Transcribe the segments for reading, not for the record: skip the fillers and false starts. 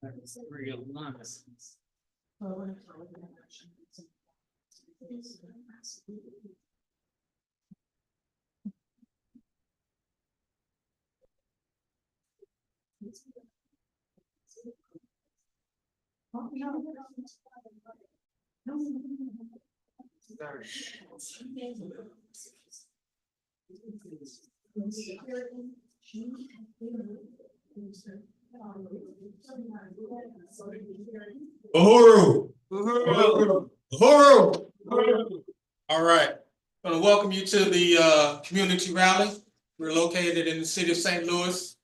That's real nice. Uhuru. Uhuru. Uhuru. All right. I want to welcome you to the community rally. We're located in the city of St. Louis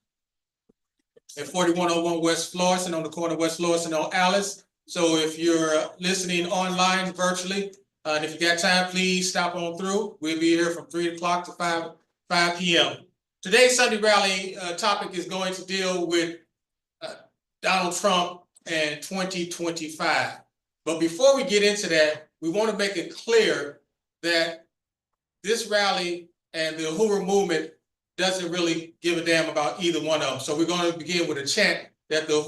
at 4101 West Florissant, on the corner of West Florissant on Alice. So if you're listening online virtually, and if you got time, please stop on through. We'll be here from 3 o'clock to 5 p.m. Today's Sunday rally topic is going to deal with Donald Trump and 2025. But before we get into that, we want to make it clear that this rally and the Uhuru movement doesn't really give a damn about either one of them. So we're going to begin with a chant that the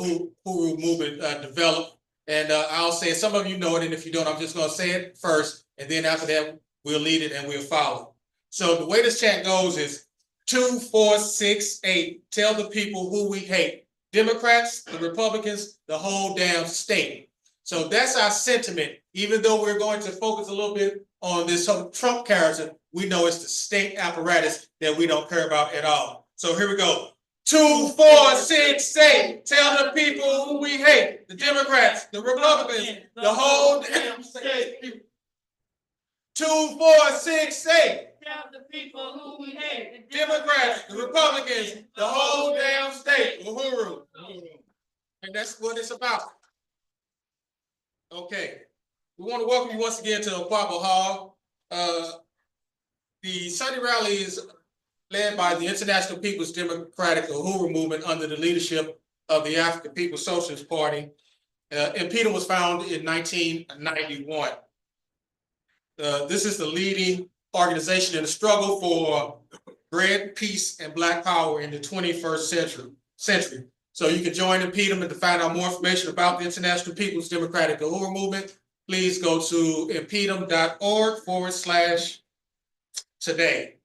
Uhuru movement developed. And I'll say it. Some of you know it, and if you don't, I'm just going to say it first. And then after that, we'll lead it and we'll follow. So the way this chant goes is 2, 4, 6, 8. Tell the people who we hate. Democrats, the Republicans, the whole damn state. So that's our sentiment. Even though we're going to focus a little bit on this Trump character, we know it's the state apparatus that we don't care about at all. So here we go. 2, 4, 6, 8. Tell the people who we hate. The Democrats, the Republicans, the whole damn state. 2, 4, 6, 8. Tell the people who we hate. The Democrats, the Republicans, the whole damn state. Uhuru. And that's what it's about. Okay. We want to welcome you once again to Aquabo Hall. The Sunday rally is led by the International People's Democratic Uhuru movement under the leadership of the African People's Socialist Party. Impediment was founded in 1991. This is the leading organization in the struggle for bread, peace, and Black power in the 21st century. So you can join Impediment to find out more information about the International People's Democratic Uhuru movement. Please go to impediment.org/today.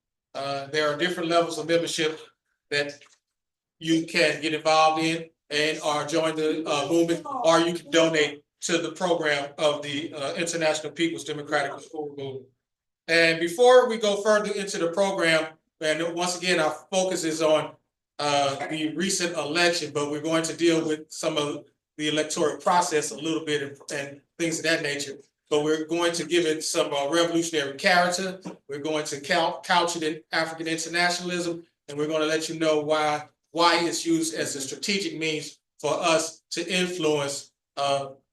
There are different levels of membership that you can get involved in and or join the movement, or you can donate to the program of the International People's Democratic Uhuru movement. And before we go further into the program, and once again, our focus is on the recent election, but we're going to deal with some of the electoral process a little bit and things of that nature. But we're going to give it some revolutionary character. We're going to couch it in African internationalism, and we're going to let you know why it's used as a strategic means for us to influence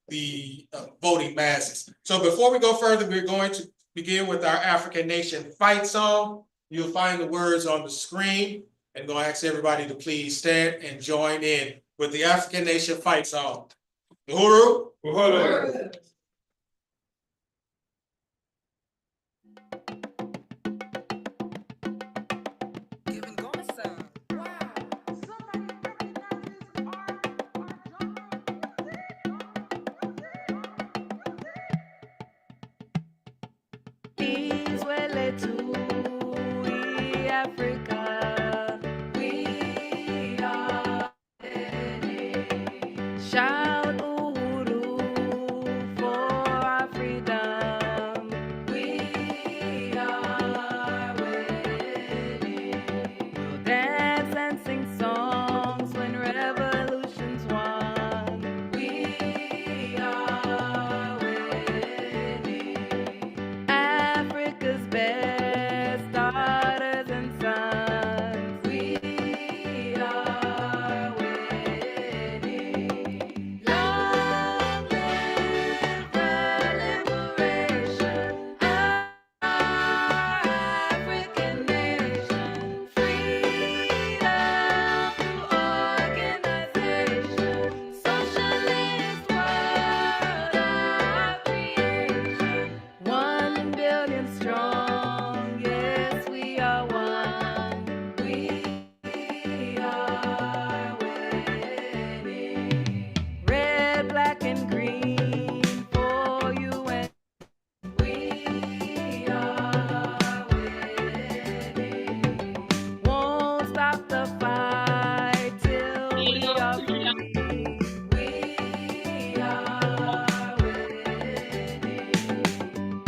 the voting masses. So before we go further, we're going to begin with our African Nation fight song. You'll find the words on the screen, and I'm going to ask everybody to please stand and join in with the African Nation fight song. Uhuru. Uhuru. Africa, we are ready. Shout Uhuru for our freedom. We are ready. We'll dance and sing songs when revolution's won. We are ready. Africa's best. stop the fight till we are free. We are winning.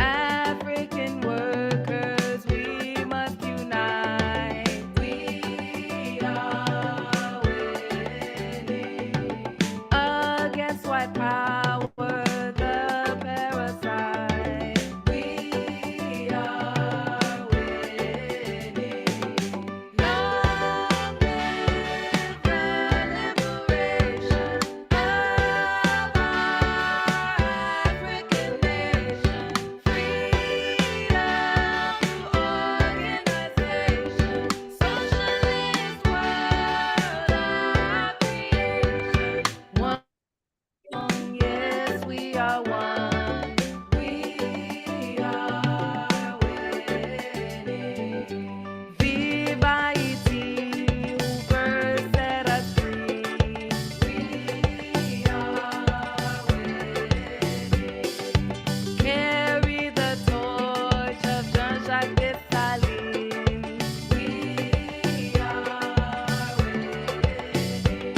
African workers, we must unite. We are winning. Against white power, the parasite. We are winning. Long live the liberation of our African nation. Freedom organization. Socialist world of creation. One, yes, we are one. We are winning. Viva Haiti, who first set us free. We are winning. Carry the torch of Jean-Jacques Dessalines. We are winning.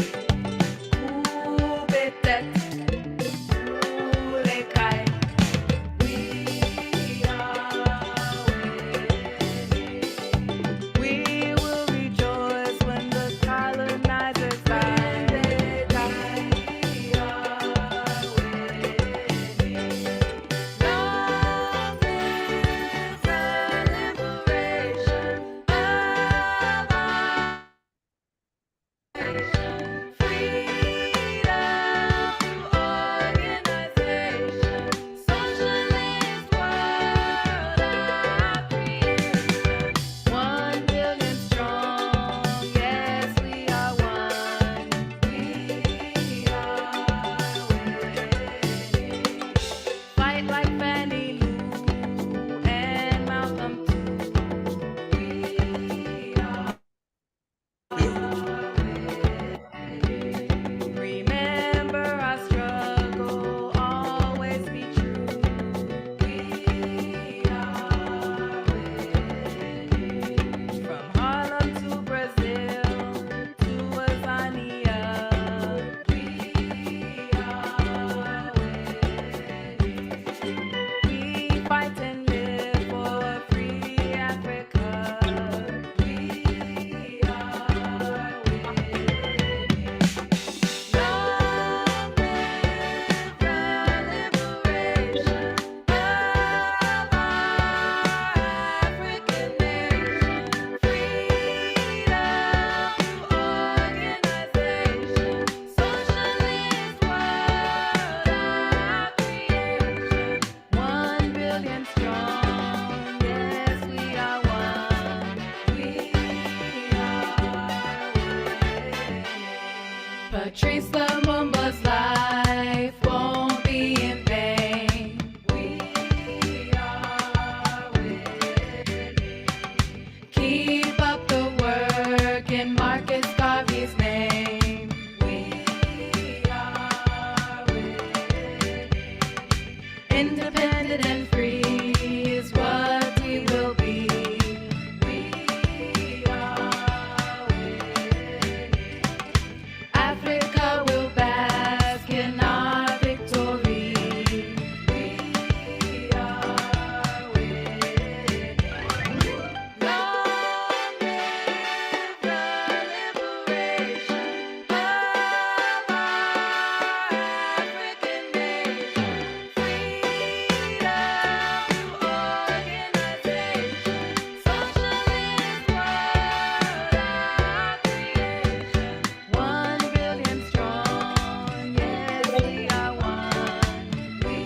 Coup peut-être pour les cailles. We are winning. We will rejoice when the colonizers die. We are winning. Long live the liberation of our nation. Freedom organization. Socialist world of creation. 1 billion strong, yes, we are one. We are winning. Fight like Fannie Lou and Malcolm too. We are winning. Remember our struggle, always be true. We are winning. From Harlem to Brazil to Azania. We are winning. We fight and live for a free Africa. We are winning. Long live the liberation of our African nation. Freedom organization. Socialist world of creation. 1 billion strong, yes, we are one. We are winning. Patrice Lumumba's life won't be in vain. We are winning. Keep up the work in Marcus Garvey's name. We are winning. Independent and free is what we will be. We are winning. Africa will bask in our victory. We are winning. Long live the liberation of our African nation. Freedom organization. Socialist world of creation. 1 billion strong, yes, we are one. We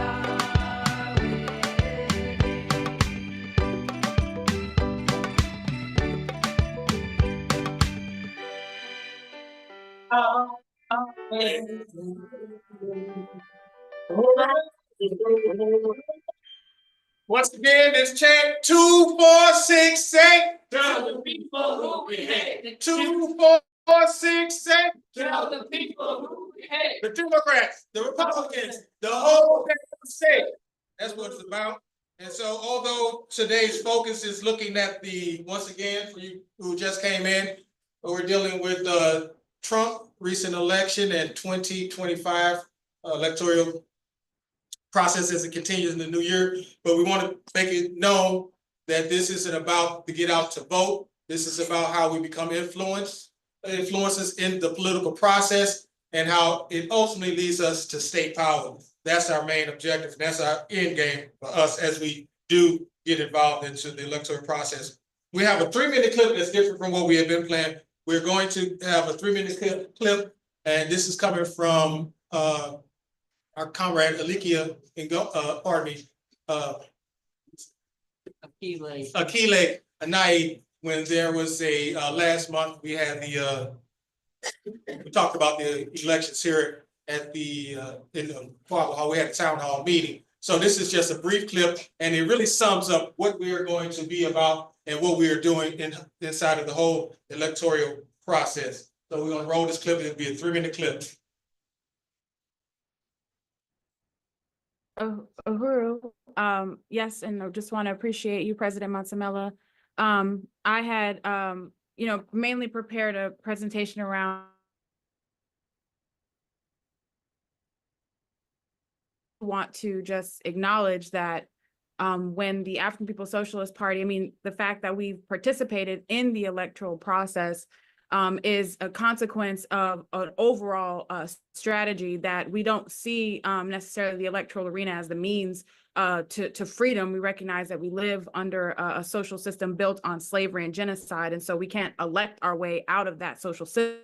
are Once again, this check 2468. Tell the people who we hate. 2468. Tell the people who we hate. The Democrats, the Republicans, the whole damn state. That's what it's about. And so although today's focus is looking at once again, for you who just came in, we're dealing with Trump recent election and 2025 electoral process as it continues in the new year. But we want to make it known that this isn't about to get out to vote. This is about how we become influences in the political process and how it ultimately leads us to state power. That's our main objective. That's our end game for us as we do get involved into the electoral process. We have a 3-minute clip that's different from what we have been playing. We're going to have a 3-minute clip, and this is coming from our comrade Alikia, Akile Anai, when there was a last month we had we talked about the elections here at in the hall. We had a town hall meeting. So this is just a brief clip, and it really sums up what we are going to be about and what we are doing inside of the whole electoral process. So we're going to roll this clip. It'll be a 3-minute clip. Uhuru, yes, and I just want to appreciate you, President Matsamela. I had, mainly prepared a presentation around want to just acknowledge that when the African People's Socialist Party, I mean, the fact that we've participated in the electoral process is a consequence of an overall strategy that we don't see necessarily the electoral arena as the means to freedom. We recognize that we live under a social system built on slavery and genocide, and so we can't elect our way out of that social system.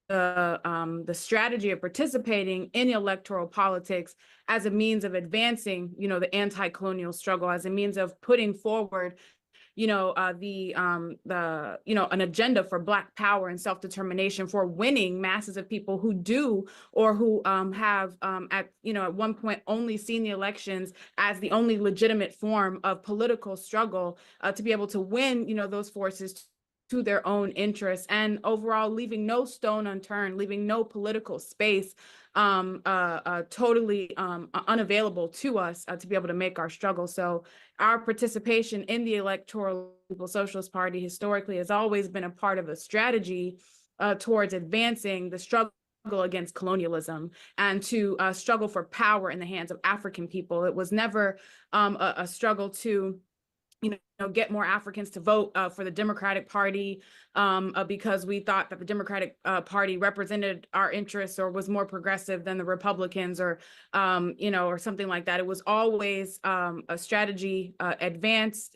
The strategy of participating in electoral politics as a means of advancing, the anti-colonial struggle, as a means of putting forward, an agenda for Black power and self-determination, for winning masses of people who do or who have at one point only seen the elections as the only legitimate form of political struggle, to be able to win, those forces to their own interests, and overall leaving no stone unturned, leaving no political space totally unavailable to us to be able to make our struggle. So our participation in the Electoral People's Socialist Party historically has always been a part of a strategy towards advancing the struggle against colonialism and to struggle for power in the hands of African people. It was never a struggle to get more Africans to vote for the Democratic Party because we thought that the Democratic Party represented our interests or was more progressive than the Republicans, or or something like that. It was always a strategy advanced,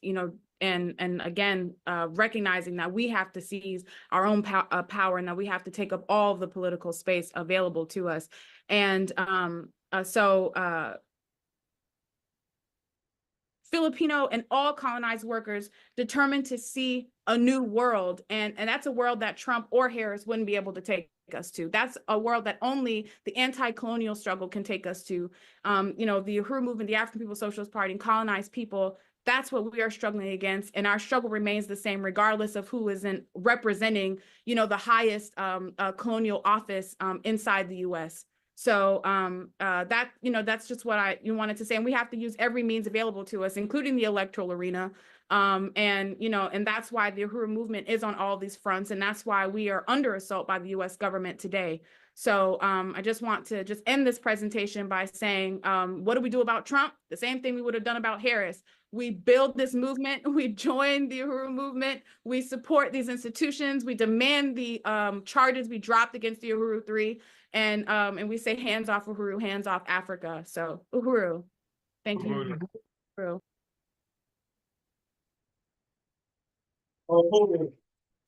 and again, recognizing that we have to seize our own power and that we have to take up all of the political space available to us. And Filipino and all colonized workers determined to see a new world. And that's a world that Trump or Harris wouldn't be able to take us to. That's a world that only the anti-colonial struggle can take us to. The Uhuru movement, the African People's Socialist Party, and colonized people, that's what we are struggling against. And our struggle remains the same, regardless of who isn't representing, the highest colonial office inside the US. So that's just what I wanted to say. And we have to use every means available to us, including the electoral arena. And that's why the Uhuru movement is on all these fronts. And that's why we are under assault by the US government today. So I just want to end this presentation by saying, what do we do about Trump? The same thing we would have done about Harris. We build this movement, we join the Uhuru movement, we support these institutions, we demand the charges be dropped against the Uhuru 3, and we say hands off Uhuru, hands off Africa. So Uhuru, thank you. Uhuru. Uhuru.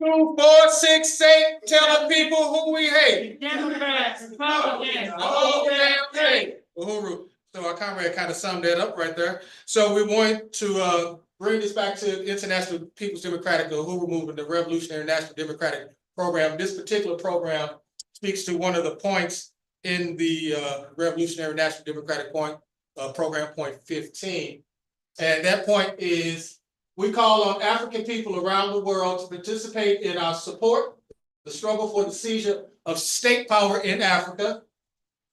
2, 4, 6, 8, tell the people who we hate. Democrats, Republicans, The whole damn thing. Uhuru. So our comrade kind of summed that up right there. So we want to bring this back to International People's Democratic, the Uhuru movement, the Revolutionary National Democratic Program. This particular program speaks to one of the points in the Revolutionary National Democratic Program, point 15. And that point is, we call on African people around the world to participate in our support, the struggle for the seizure of state power in Africa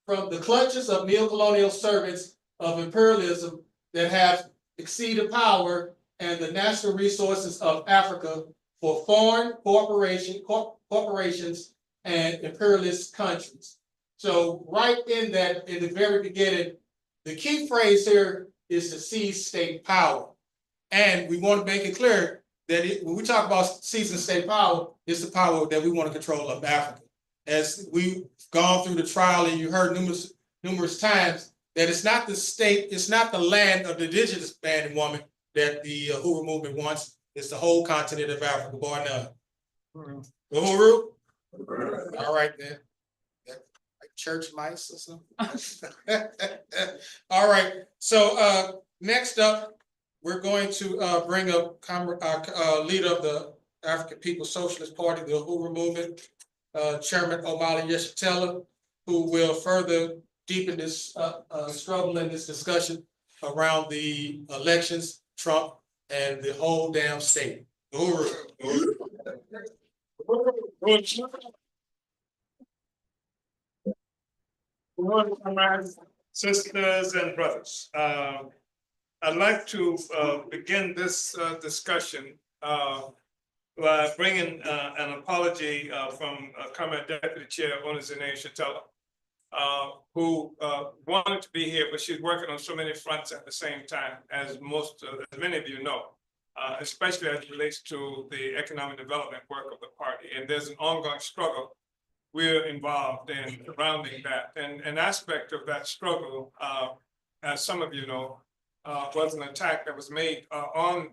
from the clutches of neocolonial servants of imperialism that have exceed the power and the natural resources of Africa for foreign corporations and imperialist countries. So right in that, in the very beginning, the key phrase here is to seize state power. And we want to make it clear that when we talk about seizing state power, it's the power that we want to control of Africa. As we've gone through the trial, and you heard numerous times that it's not the state, it's not the land of the indigenous man and woman that the Uhuru movement wants. It's the whole continent of Africa, boy, now. Uhuru? All right, then. Like church mice or something. All right. So next up, we're going to bring up leader of the African People's Socialist Party, the Uhuru movement, Chairman Omali Yeshitela, who will further deepen this struggle and this discussion around the elections, Trump, and the whole damn state. Uhuru. Sisters and brothers, I'd like to begin this discussion by bringing an apology from Comrade Deputy Chair Onizine Shatella, who wanted to be here, but she's working on so many fronts at the same time, as many of you know, especially as it relates to the economic development work of the party. And there's an ongoing struggle we're involved in surrounding that. And an aspect of that struggle, as some of you know, was an attack that was made on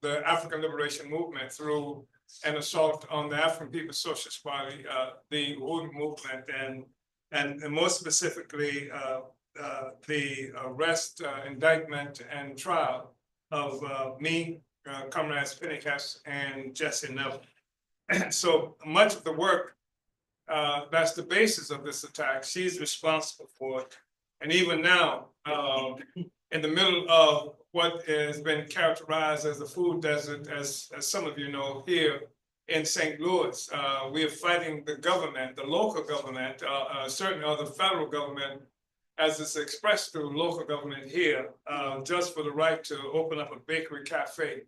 the African Liberation Movement through an assault on the African People's Socialist Party, the Uhuru movement, and more specifically, the arrest, indictment, and trial of me, Comrades Pinnicas, and Jesse Neville. So much of the work that's the basis of this attack, she's responsible for it. And even now, in the middle of what has been characterized as the food desert, as some of you know, here in St. Louis, we are fighting the government, the local government, certainly the federal government, as it's expressed through local government here, just for the right to open up a bakery cafe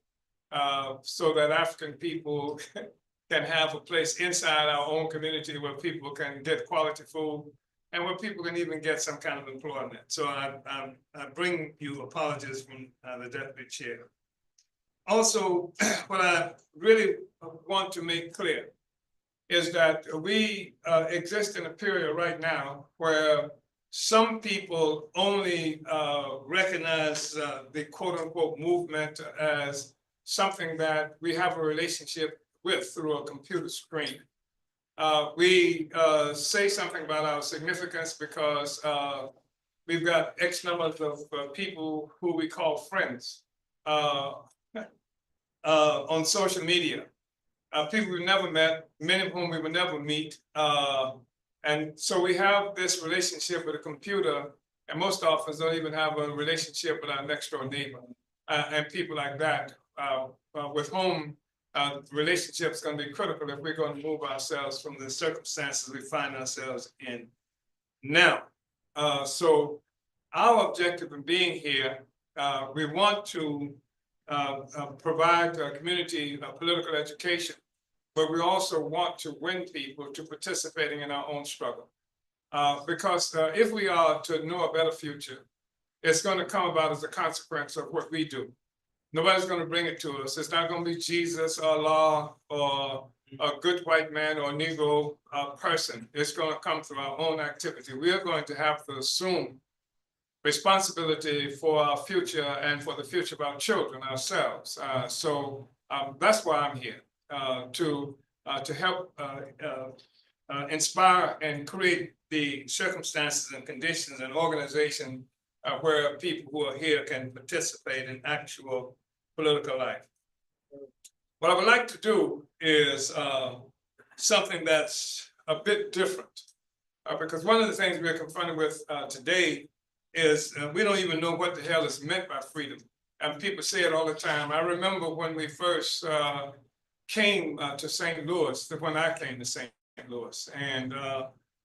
so that African people can have a place inside our own community where people can get quality food and where people can even get some kind of employment. So I bring you apologies from the Deputy Chair. Also, what I really want to make clear is that we exist in a period right now where some people only recognize the quote unquote movement as something that we have a relationship with through a computer screen. We say something about our significance because we've got X numbers of people who we call friends on social media. People we've never met, many of whom we will never meet. And so we have this relationship with a computer, and most often don't even have a relationship with our next door neighbor and people like that, with whom relationships going to be critical if we're going to move ourselves from the circumstances we find ourselves in now. So our objective in being here, we want to provide community political education, but we also want to win people to participating in our own struggle. Because if we are to know a better future, it's going to come about as a consequence of what we do. Nobody's going to bring it to us. It's not going to be Jesus or Allah or a good white man or Negro person. It's going to come through our own activity. We are going to have to assume responsibility for our future and for the future of our children ourselves. So that's why I'm here, to help inspire and create the circumstances and conditions and organization where people who are here can participate in actual political life. What I would like to do is something that's a bit different, because one of the things we're confronted with today is we don't even know what the hell is meant by freedom. And people say it all the time. I remember when we first came to St. Louis, when I came to St. Louis, and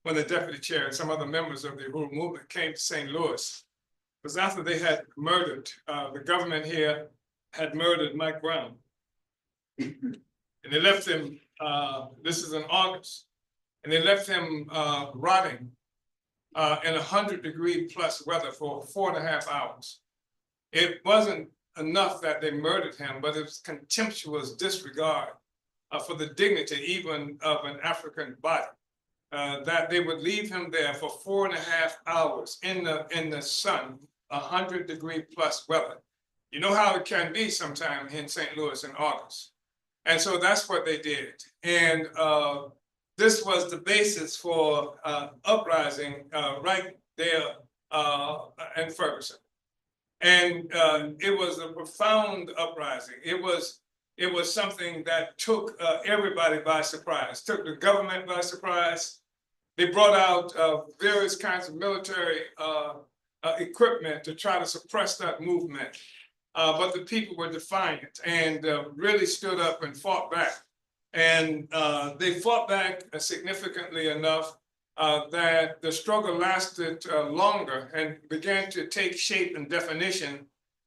when the Deputy Chair and some other members of the Uhuru movement came to St. Louis, was after they had murdered, the government here had murdered Mike Brown. And they left him, this is in August, and they left him rotting in 100-degree plus weather for 4.5 hours. It wasn't enough that they murdered him, but it was contemptuous disregard for the dignity even of an African body. That they would leave him there for 4.5 hours in the sun, 100-degree plus weather. You know how it can be sometime in St. Louis in August. And so that's what they did. And this was the basis for uprising right there in Ferguson. And it was a profound uprising. It was something that took everybody by surprise, took the government by surprise. They brought out various kinds of military equipment to try to suppress that movement. But the people were defiant and really stood up and fought back. And they fought back significantly enough that the struggle lasted longer and began to take shape and definition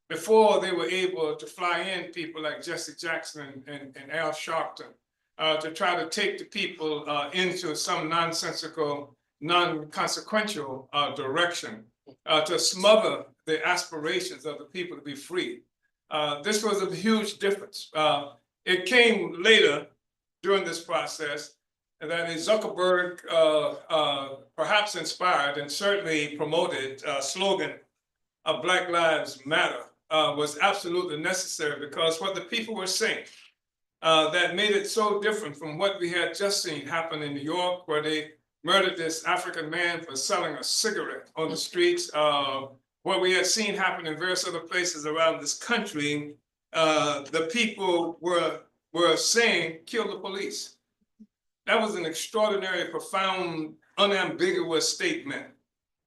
before they were able to fly in people like Jesse Jackson and Al Sharpton to try to take the people into some nonsensical, non-consequential direction, to smother the aspirations of the people to be free. This was a huge difference. It came later during this process that Zuckerberg perhaps inspired and certainly promoted slogan of Black Lives Matter was absolutely necessary, because what the people were saying that made it so different from what we had just seen happen in New York, where they murdered this African man for selling a cigarette on the streets, what we had seen happen in various other places around this country. The people were saying, kill the police. That was an extraordinary, profound, unambiguous statement,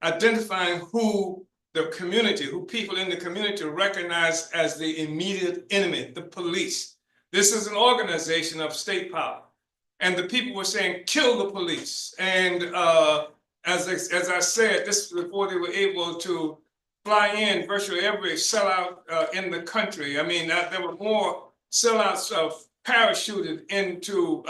identifying who the community, who people in the community recognize as the immediate enemy, the police. This is an organization of state power. And the people were saying, kill the police. And as I said, this was before they were able to fly in virtually every sellout in the country. I mean, there were more sellouts parachuted into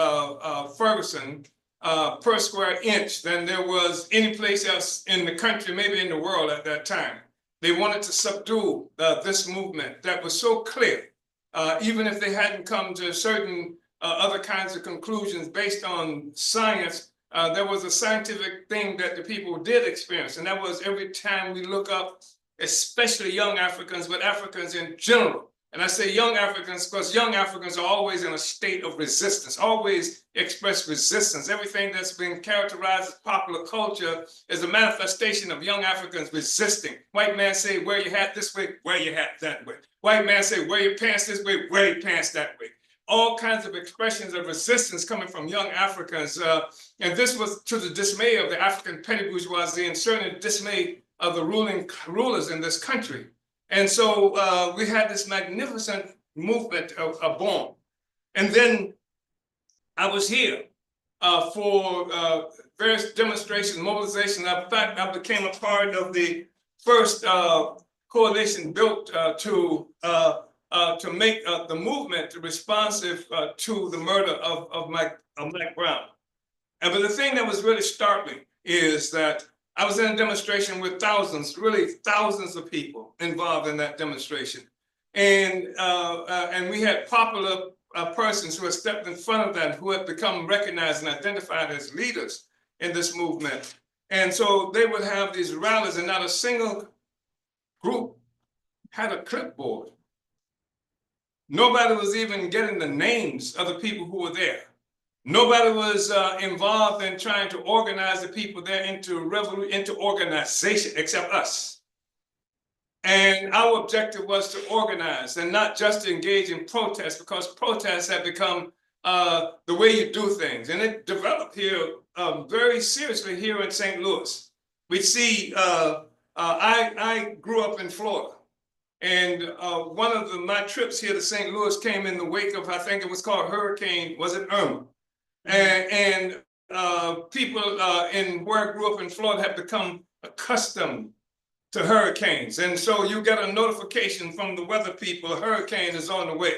Ferguson per square inch than there was any place else in the country, maybe in the world at that time. They wanted to subdue this movement that was so clear, even if they hadn't come to certain other kinds of conclusions based on science. There was a scientific thing that the people did experience, and that was every time we look up, especially young Africans, but Africans in general. And I say young Africans because young Africans are always in a state of resistance, always express resistance. Everything that's been characterized as popular culture is a manifestation of young Africans resisting. White man say, wear your hat this way, wear your hat that way. White man say, wear your pants this way, wear your pants that way. All kinds of expressions of resistance coming from young Africans. And this was to the dismay of the African petty bourgeoisie and certainly dismay of the rulers in this country. And so we had this magnificent movement born. And then I was here for various demonstrations, mobilization. In fact, I became a part of the first coalition built to make the movement responsive to the murder of Mike Brown. But the thing that was really startling is that I was in a demonstration with thousands, really thousands of people involved in that demonstration. And we had popular persons who had stepped in front of that, who had become recognized and identified as leaders in this movement. And so they would have these rallies, and not a single group had a clipboard. Nobody was even getting the names of the people who were there. Nobody was involved in trying to organize the people there into organization except us. And our objective was to organize and not just to engage in protest, because protests had become the way you do things. And it developed here very seriously here in St. Louis. We see, I grew up in Florida. And one of my trips here to St. Louis came in the wake of, I think it was called Hurricane, was it Irma? And people in where I grew up in Florida have become accustomed to hurricanes. And so you get a notification from the weather people, a hurricane is on the way.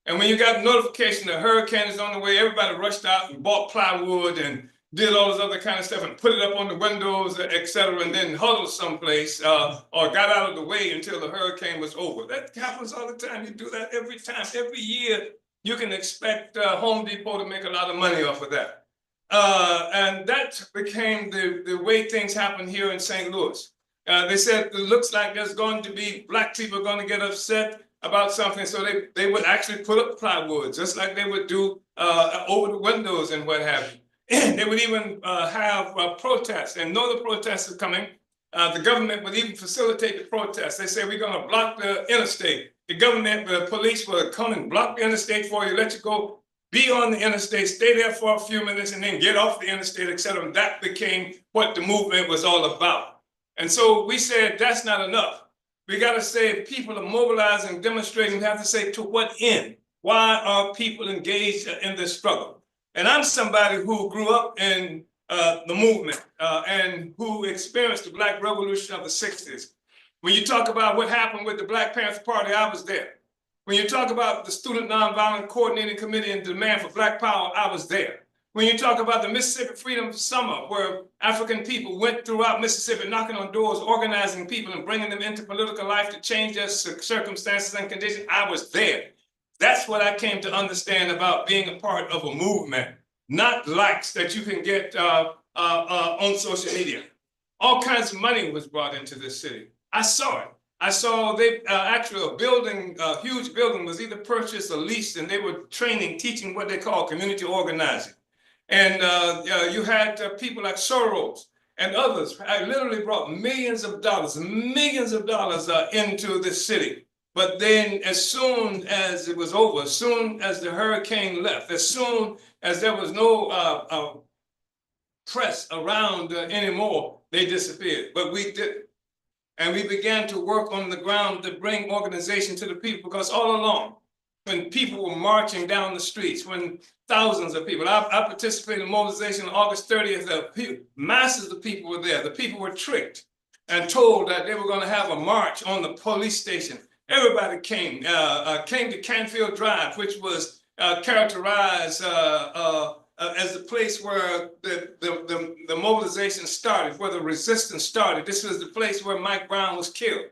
And when you got notification that hurricane is on the way, everybody rushed out and bought plywood and did all this other kind of stuff and put it up on the windows, et cetera, and then huddled someplace or got out of the way until the hurricane was over. That happens all the time. You do that every time. Every year, you can expect Home Depot to make a lot of money off of that. And that became the way things happen here in St. Louis. They said it looks like there's going to be black people going to get upset about something, so they would actually put up plywood, just like they would do over the windows and what have you. And they would even have protests, and know the protests are coming. The government would even facilitate the protests. They say, we're going to block the interstate. The government, the police will come and block the interstate for you, let you go be on the interstate, stay there for a few minutes, and then get off the interstate, et cetera. And that became what the movement was all about. And so we said, that's not enough. We got to say, if people are mobilizing, demonstrating, we have to say, to what end? Why are people engaged in this struggle? And I'm somebody who grew up in the movement and who experienced the Black Revolution of the 60s. When you talk about what happened with the Black Panther Party, I was there. When you talk about the Student Nonviolent Coordinating Committee and demand for Black Power, I was there. When you talk about the Mississippi Freedom Summer, where African people went throughout Mississippi knocking on doors, organizing people and bringing them into political life to change their circumstances and conditions, I was there. That's what I came to understand about being a part of a movement, not likes that you can get on social media. All kinds of money was brought into this city. I saw it. I saw they actually a building, a huge building was either purchased or leased, and they were training, teaching what they call community organizing. And you had people like Soros and others. I literally brought millions of dollars into this city. But then as soon as it was over, as soon as the hurricane left, as soon as there was no press around anymore, they disappeared. But we did. And we began to work on the ground to bring organization to the people, because all along, when people were marching down the streets, when thousands of people, I participated in mobilization on August 30th, masses of people were there. The people were tricked and told that they were going to have a march on the police station. Everybody came to Canfield Drive, which was characterized as the place where the mobilization started, where the resistance started. This was the place where Mike Brown was killed.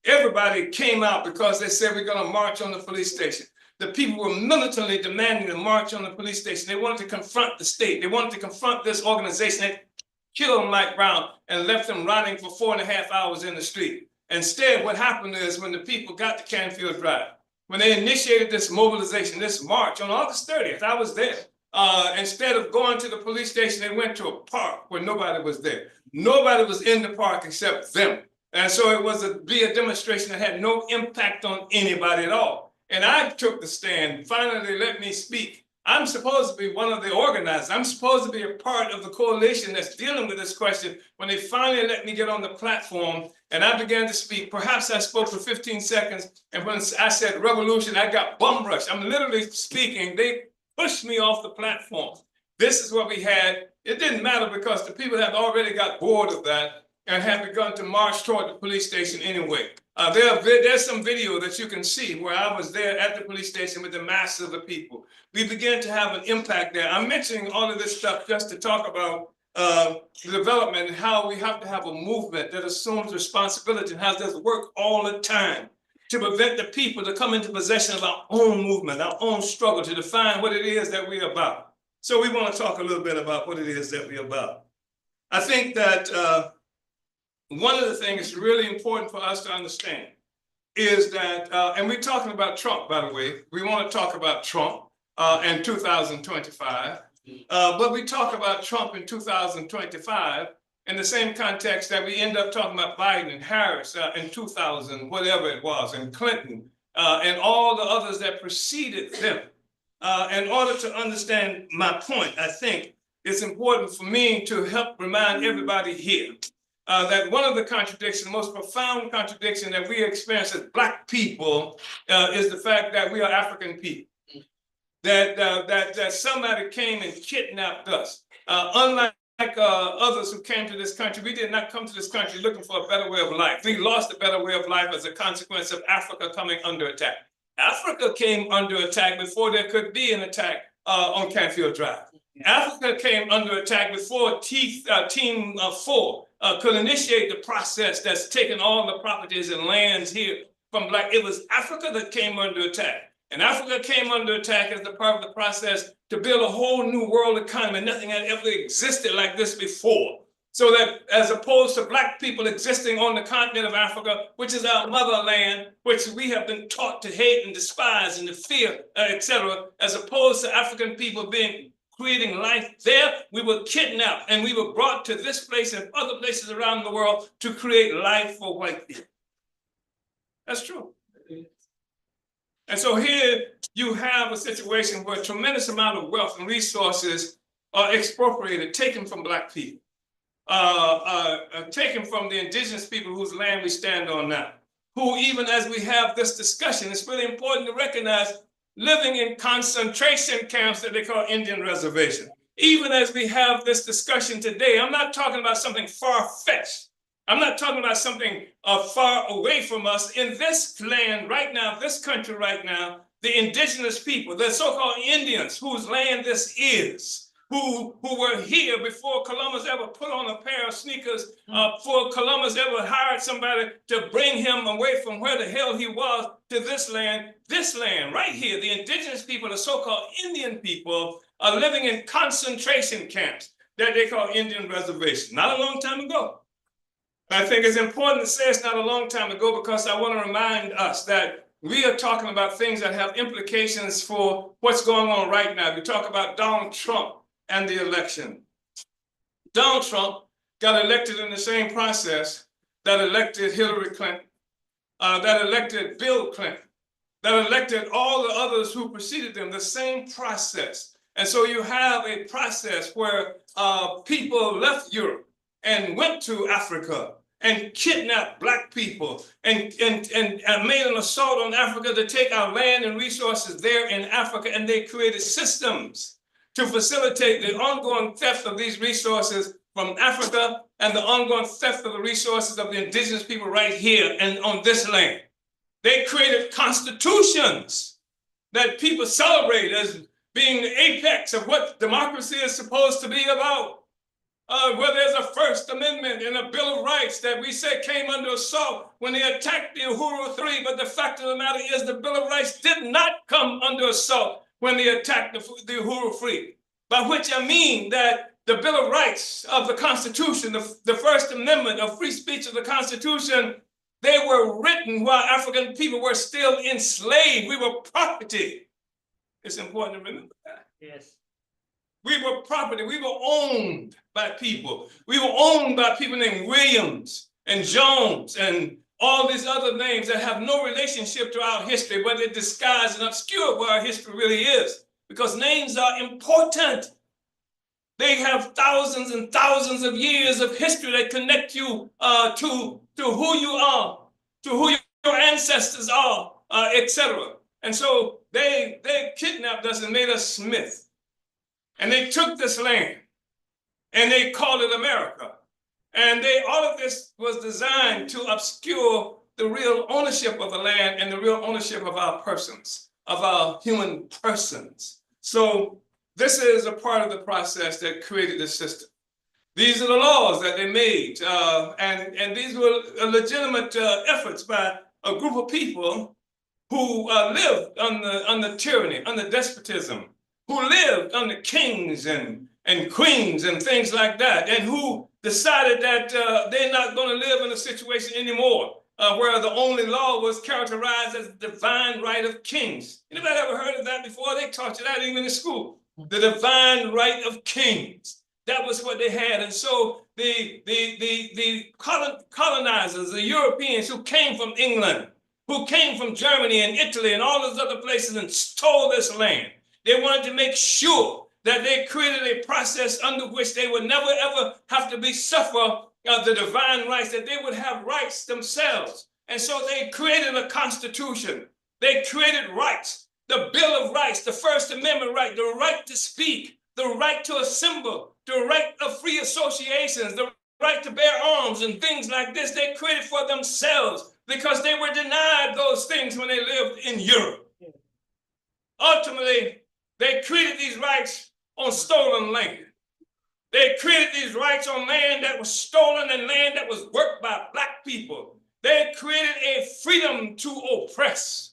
Everybody came out because they said, we're going to march on the police station. The people were militantly demanding to march on the police station. They wanted to confront the state. They wanted to confront this organization that killed Mike Brown and left him rotting for 4.5 hours in the street. Instead, what happened is when the people got to Canfield Drive, when they initiated this mobilization, this march on August 30th, I was there. Instead of going to the police station, they went to a park where nobody was there. Nobody was in the park except them. And so it was be a demonstration that had no impact on anybody at all. And I took the stand. Finally, they let me speak. I'm supposed to be one of the organizers. I'm supposed to be a part of the coalition that's dealing with this question. When they finally let me get on the platform and I began to speak, perhaps I spoke for 15 seconds. And when I said revolution, I got bum rushed. I'm literally speaking. They pushed me off the platform. This is what we had. It didn't matter because the people had already got bored of that and had begun to march toward the police station anyway. There's some video that you can see where I was there at the police station with the masses of the people. We began to have an impact there. I'm mentioning all of this stuff just to talk about the development and how we have to have a movement that assumes responsibility and has this work all the time to prevent the people to come into possession of our own movement, our own struggle to define what it is that we're about. So we want to talk a little bit about what it is that we're about. I think that one of the things really important for us to understand is that, and we're talking about Trump, by the way, we want to talk about Trump in 2025, but we talk about Trump in 2025 in the same context that we end up talking about Biden and Harris in 2000, whatever it was, and Clinton, and all the others that preceded them. In order to understand my point, I think it's important for me to help remind everybody here that one of the contradictions, the most profound contradiction that we experience as Black people is the fact that we are African people. That somebody came and kidnapped us. Unlike others who came to this country, we did not come to this country looking for a better way of life. We lost a better way of life as a consequence of Africa coming under attack. Africa came under attack before there could be an attack on Canfield Drive. Africa came under attack before Team 4 could initiate the process that's taken all the properties and lands here from Black. It was Africa that came under attack. And Africa came under attack as a part of the process to build a whole new world economy. Nothing had ever existed like this before. So that as opposed to Black people existing on the continent of Africa, which is our motherland, which we have been taught to hate and despise and to fear, etc., as opposed to African people creating life there, we were kidnapped and we were brought to this place and other places around the world to create life for white people. That's true. And so here you have a situation where a tremendous amount of wealth and resources are expropriated, taken from Black people, taken from the indigenous people whose land we stand on now, who even as we have this discussion, it's really important to recognize living in concentration camps that they call Indian reservation. Even as we have this discussion today, I'm not talking about something far-fetched. I'm not talking about something far away from us. In this land right now, this country right now, the indigenous people, the so-called Indians whose land this is, who were here before Columbus ever put on a pair of sneakers, before Columbus ever hired somebody to bring him away from where the hell he was to this land right here, the indigenous people, the so-called Indian people, are living in concentration camps that they call Indian reservations. Not a long time ago. I think it's important to say it's not a long time ago because I want to remind us that we are talking about things that have implications for what's going on right now. We talk about Donald Trump and the election. Donald Trump got elected in the same process that elected Hillary Clinton, that elected Bill Clinton, that elected all the others who preceded them, the same process. And so you have a process where people left Europe and went to Africa and kidnapped Black people and made an assault on Africa to take our land and resources there in Africa. And they created systems to facilitate the ongoing theft of these resources from Africa and the ongoing theft of the resources of the indigenous people right here and on this land. They created constitutions that people celebrate as being the apex of what democracy is supposed to be about. Where there's a First Amendment and a Bill of Rights that we say came under assault when they attacked the Uhuru 3, but the fact of the matter is the Bill of Rights did not come under assault when they attacked the Uhuru 3. By which I mean that the Bill of Rights of the Constitution, the First Amendment of free speech of the Constitution, they were written while African people were still enslaved. We were property. It's important to remember that. Yes. We were property. We were owned by people. We were owned by people named Williams and Jones and all these other names that have no relationship to our history, but they disguise and obscure what our history really is. Because names are important. They have thousands and thousands of years of history that connect you to who you are, to who your ancestors are, etc. And so they kidnapped us and made us Smith. And they took this land and they called it America. And all of this was designed to obscure the real ownership of the land and the real ownership of our persons, of our human persons. So this is a part of the process that created this system. These are the laws that they made. And these were legitimate efforts by a group of people who lived under tyranny, under despotism, who lived under kings and queens and things like that, and who decided that they're not going to live in a situation anymore where the only law was characterized as the divine right of kings. Anybody ever heard of that before? They taught you that even in school. The divine right of kings. That was what they had. And so the colonizers, the Europeans who came from England, who came from Germany and Italy and all those other places and stole this land, they wanted to make sure that they created a process under which they would never, ever have to suffer the divine rights, that they would have rights themselves. And so they created a constitution. They created rights, the Bill of Rights, the First Amendment right, the right to speak, the right to assemble, the right of free associations, the right to bear arms and things like this. They created for themselves because they were denied those things when they lived in Europe. Ultimately, they created these rights on stolen land. They created these rights on land that was stolen and land that was worked by Black people. They created a freedom to oppress,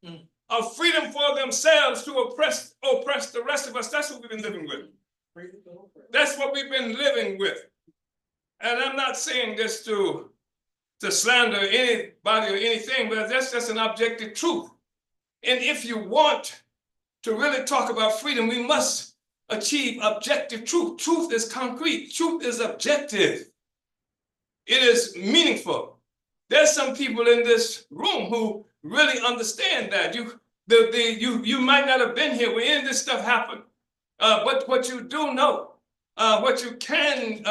a freedom for themselves to oppress the rest of us. That's what we've been living with. That's what we've been living with. And I'm not saying this to slander anybody or anything, but that's just an objective truth. And if you want to really talk about freedom, we must achieve objective truth. Truth is concrete. Truth is objective. It is meaningful. There's some people in this room who really understand that. You might not have been here when any of this stuff happened, but what you do know, what you can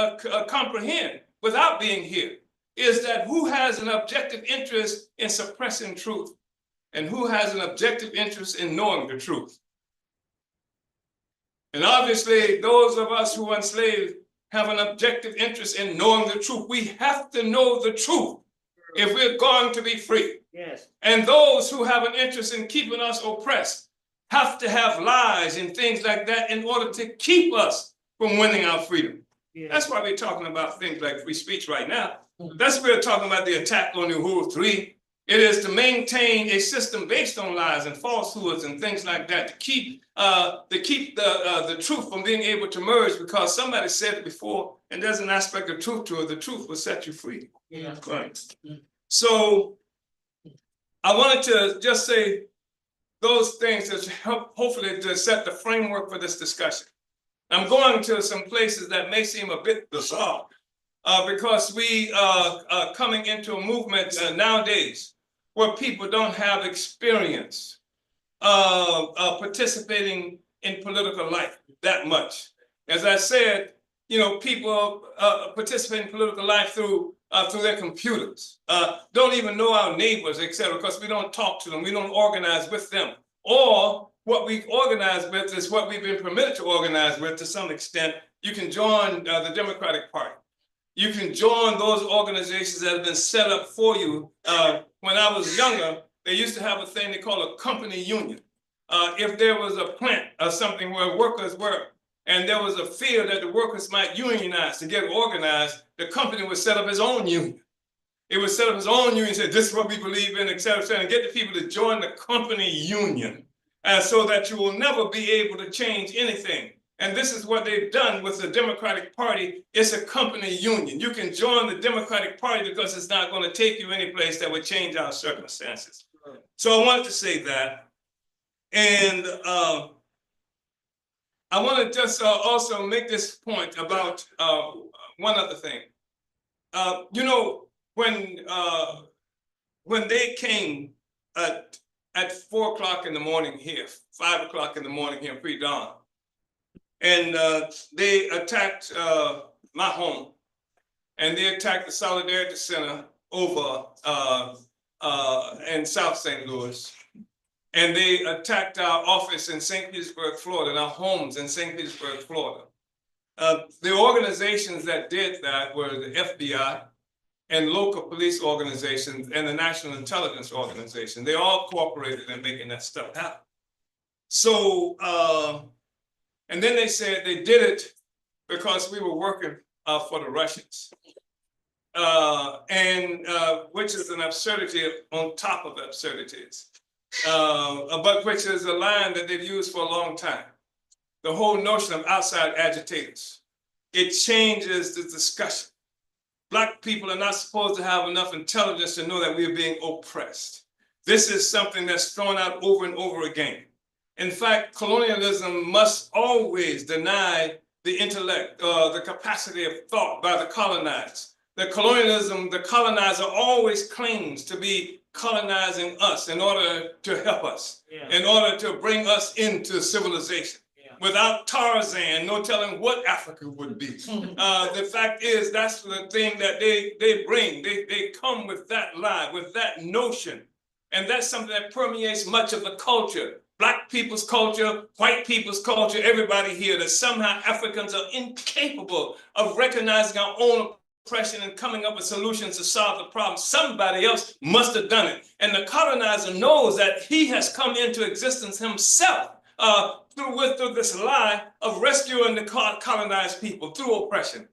comprehend without being here, is that who has an objective interest in suppressing truth and who has an objective interest in knowing the truth. And obviously, those of us who are enslaved have an objective interest in knowing the truth. We have to know the truth if we're going to be free. Yes. And those who have an interest in keeping us oppressed have to have lies and things like that in order to keep us from winning our freedom. Yes. That's why we're talking about things like free speech right now. That's why we're talking about the attack on the Uhuru 3. It is to maintain a system based on lies and falsehoods and things like that, to keep the truth from being able to merge, because somebody said it before, and there's an aspect of truth to it. The truth will set you free. Yeah. Right. So I wanted to just say those things that help hopefully to set the framework for this discussion. I'm going to some places that may seem a bit bizarre because we are coming into a movement nowadays where people don't have experience participating in political life that much. As I said, people participate in political life through their computers, don't even know our neighbors, etc., because we don't talk to them, we don't organize with them. Or what we organize with is what we've been permitted to organize with to some extent. You can join the Democratic Party. You can join those organizations that have been set up for you. When I was younger, they used to have a thing they call a company union. If there was a plant or something where workers were, and there was a fear that the workers might unionize to get organized, the company would set up its own union. It would set up its own union, say, this is what we believe in, et cetera, and get the people to join the company union, so that you will never be able to change anything. And this is what they've done with the Democratic Party. It's a company union. You can join the Democratic Party because it's not going to take you any place that would change our circumstances. So I wanted to say that. And I want to just also make this point about one other thing. When they came at 4 o'clock in the morning here, 5 o'clock in the morning here, pre-dawn, and they attacked my home, and they attacked the Solidarity Center over in South St. Louis. And they attacked our office in St. Petersburg, Florida, and our homes in St. Petersburg, Florida. The organizations that did that were the FBI and local police organizations and the National Intelligence Organization. They all cooperated in making that stuff happen. So, and then they said they did it because we were working for the Russians, which is an absurdity on top of absurdities. But which is a line that they've used for a long time. The whole notion of outside agitators. It changes the discussion. Black people are not supposed to have enough intelligence to know that we are being oppressed. This is something that's thrown out over and over again. In fact, colonialism must always deny the intellect, the capacity of thought by the colonized. The colonizer always claims to be colonizing us in order to help us, in order to bring us into civilization. Without Tarzan, no telling what Africa would be. The fact is, that's the thing that they bring. They come with that lie, with that notion. And that's something that permeates much of the culture. Black people's culture, white people's culture, everybody here, that somehow Africans are incapable of recognizing our own oppression and coming up with solutions to solve the problem. Somebody else must have done it. And the colonizer knows that he has come into existence himself through this lie of rescuing the colonized people through oppression.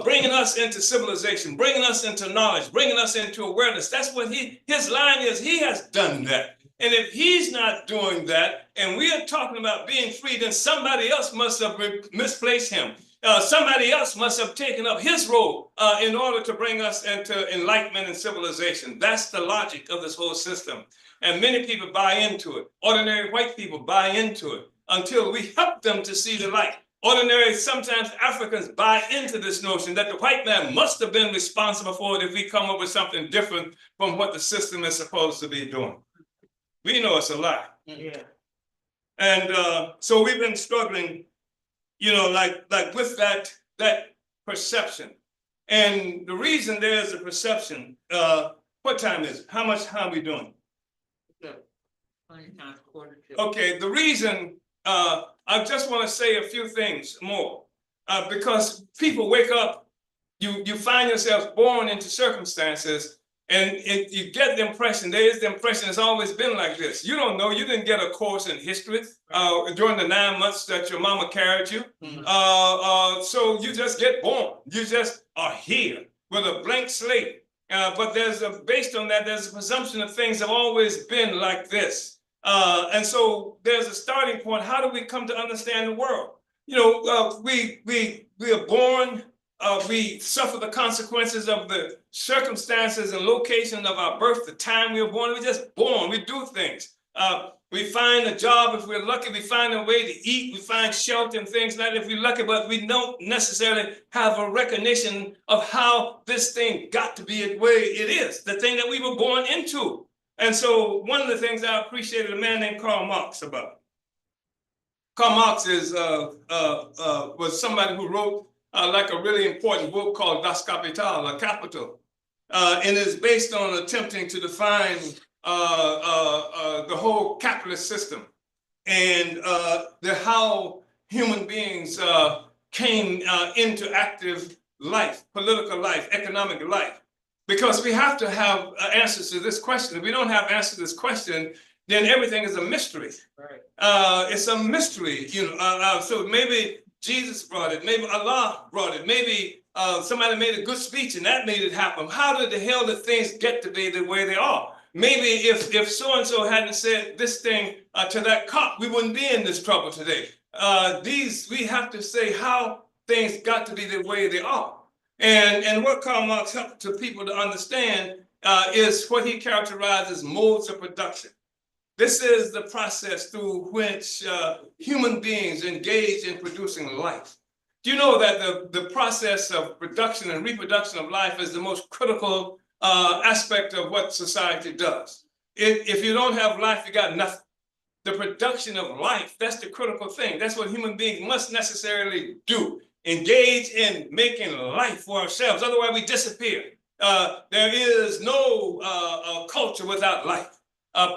Bringing us into civilization, bringing us into knowledge, bringing us into awareness. That's what his line is. He has done that. And if he's not doing that, and we are talking about being free, then somebody else must have misplaced him. Somebody else must have taken up his role in order to bring us into enlightenment and civilization. That's the logic of this whole system. And many people buy into it. Ordinary white people buy into it until we help them to see the light. Ordinary, sometimes Africans buy into this notion that the white man must have been responsible for it if we come up with something different from what the system is supposed to be doing. We know it's a lie. Yeah. And so we've been struggling, like with that perception. And the reason there's a perception, what time is it? How are we doing? Okay, the reason I just want to say a few things more, because people wake up, you find yourself born into circumstances, and you get the impression, it's always been like this. You don't know, you didn't get a course in history during the 9 months that your mama carried you. So you just get born. You just are here with a blank slate. But based on that, there's a presumption of things have always been like this. And so there's a starting point. How do we come to understand the world? We are born, we suffer the consequences of the circumstances and location of our birth, the time we were born. We're just born, we do things. We find a job if we're lucky, we find a way to eat, we find shelter and things like that if we're lucky, but we don't necessarily have a recognition of how this thing got to be the way it is, the thing that we were born into. And so one of the things I appreciated a man named Karl Marx about. Karl Marx was somebody who wrote like a really important book called Das Kapital, Capital. And it's based on attempting to define the whole capitalist system and how human beings came into active life, political life, economic life. Because we have to have answers to this question. If we don't have answers to this question, then everything is a mystery. Right. It's a mystery, so maybe Jesus brought it, maybe Allah brought it, maybe somebody made a good speech and that made it happen. How did the hell did things get to be the way they are? Maybe if so-and-so hadn't said this thing to that cop, we wouldn't be in this trouble today. We have to say how things got to be the way they are. And what Karl Marx helped to people to understand is what he characterized as modes of production. This is the process through which human beings engage in producing life. Do you know that the process of production and reproduction of life is the most critical aspect of what society does? If you don't have life, you got nothing. The production of life, that's the critical thing. That's what human beings must necessarily do. Engage in making life for ourselves. Otherwise, we disappear. There is no culture without life.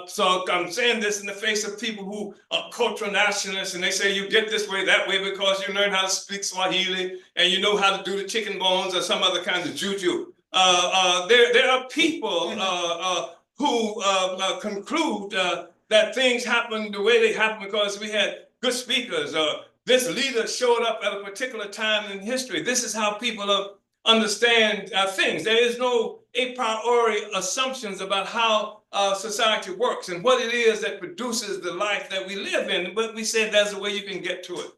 So I'm saying this in the face of people who are cultural nationalists, and they say you get this way, that way, because you learn how to speak Swahili and you know how to do the chicken bones or some other kind of juju. There are people who conclude that things happen the way they happen because we had good speakers. This leader showed up at a particular time in history. This is how people understand things. There is no a priori assumptions about how society works and what it is that produces the life that we live in. But we said there's a way you can get to it.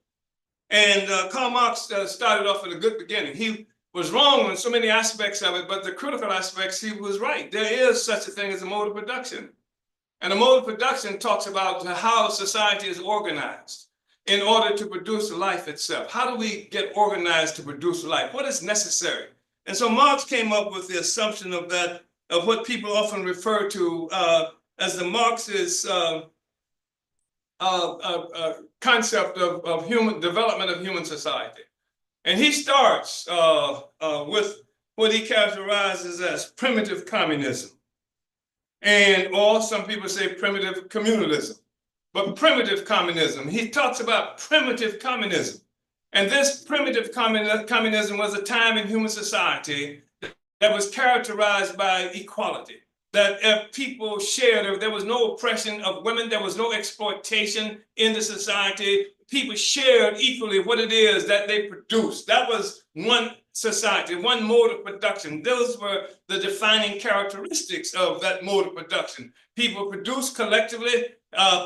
And Karl Marx started off at a good beginning. He was wrong on so many aspects of it, but the critical aspects, he was right. There is such a thing as a mode of production. And a mode of production talks about how society is organized in order to produce life itself. How do we get organized to produce life? What is necessary? And so Marx came up with the assumption of that, of what people often refer to as the Marxist concept of human development of human society. And he starts with what he characterizes as primitive communism, or some people say primitive communalism. but primitive communism. He talks about primitive communism. And this primitive communism was a time in human society that was characterized by equality, that people shared, there was no oppression of women, there was no exploitation in the society. People shared equally what it is that they produced. That was one society, one mode of production. Those were the defining characteristics of that mode of production. People produced collectively,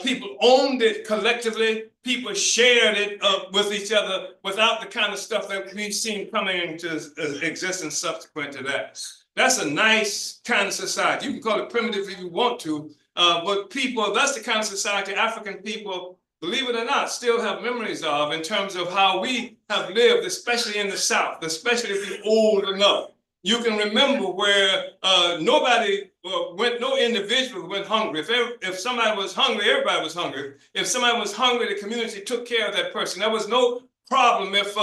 people owned it collectively, people shared it with each other without the kind of stuff that we've seen coming into existence subsequent to that. That's a nice kind of society. You can call it primitive if you want to, but people, that's the kind of society African people, believe it or not, still have memories of in terms of how we have lived, especially in the South, especially if you're old enough. You can remember where no individual went hungry. If somebody was hungry, everybody was hungry. If somebody was hungry, the community took care of that person. There was no problem if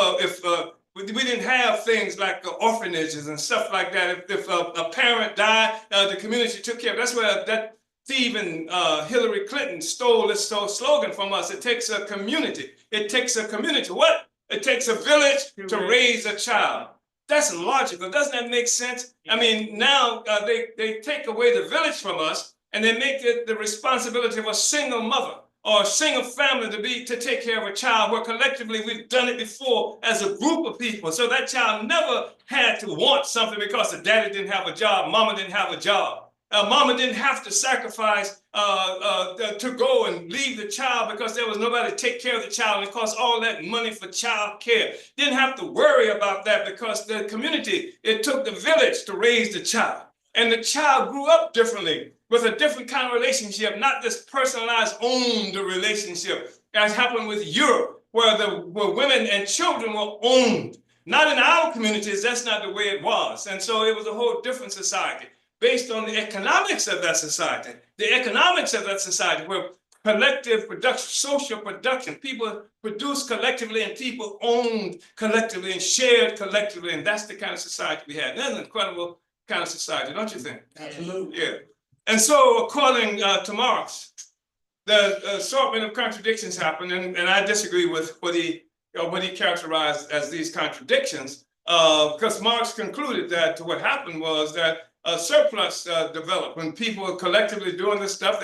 we didn't have things like orphanages and stuff like that. If a parent died, the community took care of it. That's where that thieving Hillary Clinton stole this slogan from us. It takes a community. It takes a community. What? It takes a village to raise a child. That's logical. Doesn't that make sense? I mean, now they take away the village from us and they make it the responsibility of a single mother or a single family to take care of a child, where collectively we've done it before as a group of people. So that child never had to want something because the daddy didn't have a job, mama didn't have a job. Mama didn't have to sacrifice to go and leave the child because there was nobody to take care of the child, and it cost all that money for child care. Didn't have to worry about that because the community, it took the village to raise the child. And the child grew up differently with a different kind of relationship, not this personalized owned relationship as happened with Europe, where women and children were owned. Not in our communities, that's not the way it was. And so it was a whole different society, based on the economics of that society. The economics of that society where collective production, social production, people produced collectively and people owned collectively and shared collectively. And that's the kind of society we had. That's an incredible kind of society, don't you think? Absolutely. Yeah. And so according to Marx, the assortment of contradictions happened, and I disagree with what he characterized as these contradictions, because Marx concluded that what happened was that a surplus developed when people were collectively doing this stuff.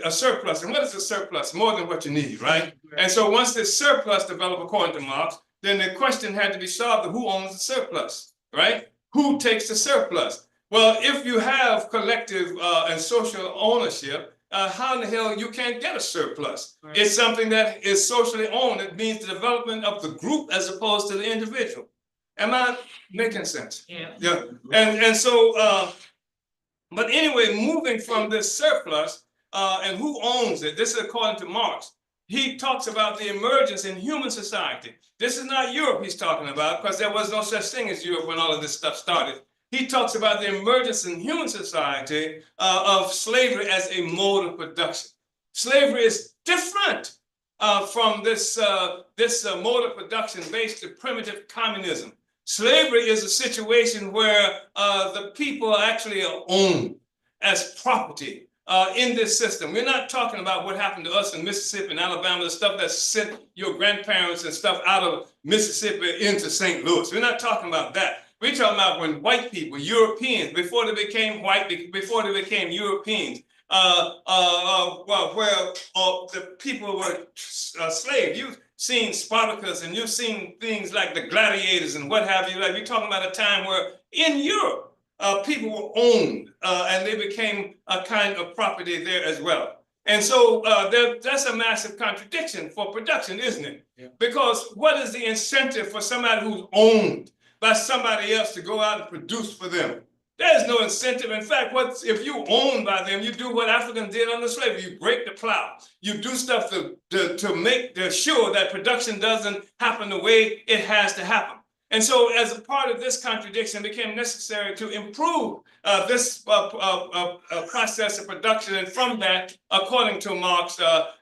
A surplus, and what is a surplus? More than what you need, right? And so once this surplus developed, according to Marx, then the question had to be solved of who owns the surplus, right? Who takes the surplus? Well, if you have collective and social ownership, how in the hell you can't get a surplus? Right. It's something that is socially owned. It means the development of the group as opposed to the individual. Am I making sense? Yeah. Yeah. And so, but anyway, moving from this surplus and who owns it, this is according to Marx. He talks about the emergence in human society. This is not Europe he's talking about, because there was no such thing as Europe when all of this stuff started. He talks about the emergence in human society of slavery as a mode of production. Slavery is different from this mode of production based on primitive communism. Slavery is a situation where the people actually are owned as property in this system. We're not talking about what happened to us in Mississippi and Alabama, the stuff that sent your grandparents and stuff out of Mississippi into St. Louis. We're not talking about that. We're talking about when white people, Europeans, before they became white, before they became Europeans, where the people were slaves. You've seen Spartacus and you've seen things like the gladiators and what have you. Like, you're talking about a time where in Europe, people were owned and they became a kind of property there as well. And so that's a massive contradiction for production, isn't it? Yeah. Because what is the incentive for somebody who's owned by somebody else to go out and produce for them? There's no incentive. In fact, if you own by them, you do what Africans did under slavery. You break the plow. You do stuff to make sure that production doesn't happen the way it has to happen. And so as a part of this contradiction, it became necessary to improve this process of production. And from that, according to Marx,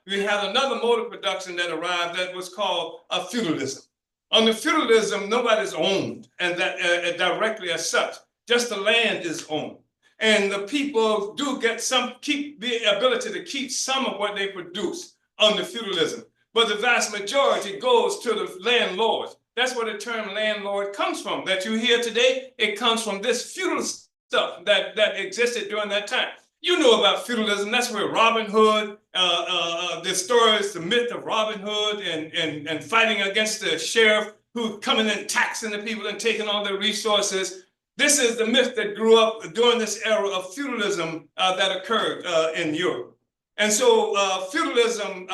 we had another mode of production that arrived that was called feudalism. Under feudalism, nobody's owned and that directly as such. Just the land is owned. And the people do keep the ability to keep some of what they produce. under feudalism, but the vast majority goes to the landlords. That's where the term landlord comes from that you hear today. It comes from this feudal stuff that existed during that time. You know about feudalism. That's where Robin Hood, the stories, the myth of Robin Hood and fighting against the sheriff who coming and taxing the people and taking all their resources. This is the myth that grew up during this era of feudalism that occurred in Europe. And so feudalism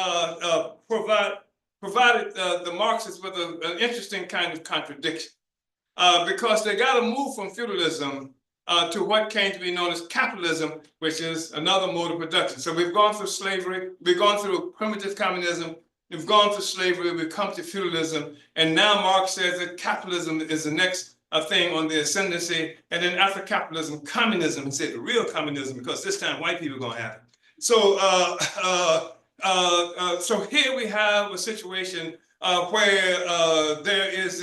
provided the Marxists with an interesting kind of contradiction because they got to move from feudalism to what came to be known as capitalism, which is another mode of production. So we've gone through slavery, we've gone through primitive communism, we've gone through slavery, we've come to feudalism, and now Marx says that capitalism is the next thing on the ascendancy, and then after capitalism, communism, he said the real communism, because this time white people are going to have it. So, so here we have a situation where there is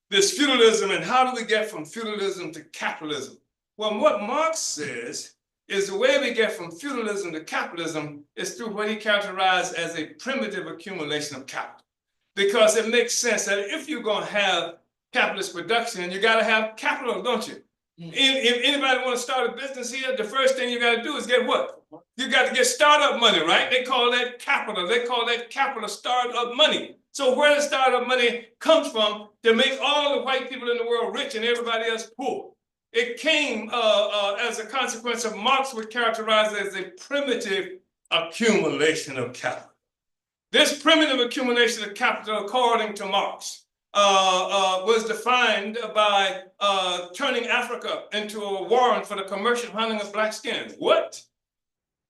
this feudalism, and how do we get from feudalism to capitalism? Well, what Marx says is the way we get from feudalism to capitalism is through what he characterized as a primitive accumulation of capital. Because it makes sense that if you're going to have capitalist production, you got to have capital, don't you? If anybody want to start a business here, the first thing you got to do is get what? You got to get startup money, right? They call that capital. They call that capital startup money. So where the startup money comes from to make all the white people in the world rich and everybody else poor. It came as a consequence of Marx would characterize it as a primitive accumulation of capital. This primitive accumulation of capital, according to Marx, was defined by turning Africa into a warrant for the commercial hunting of black skins. What?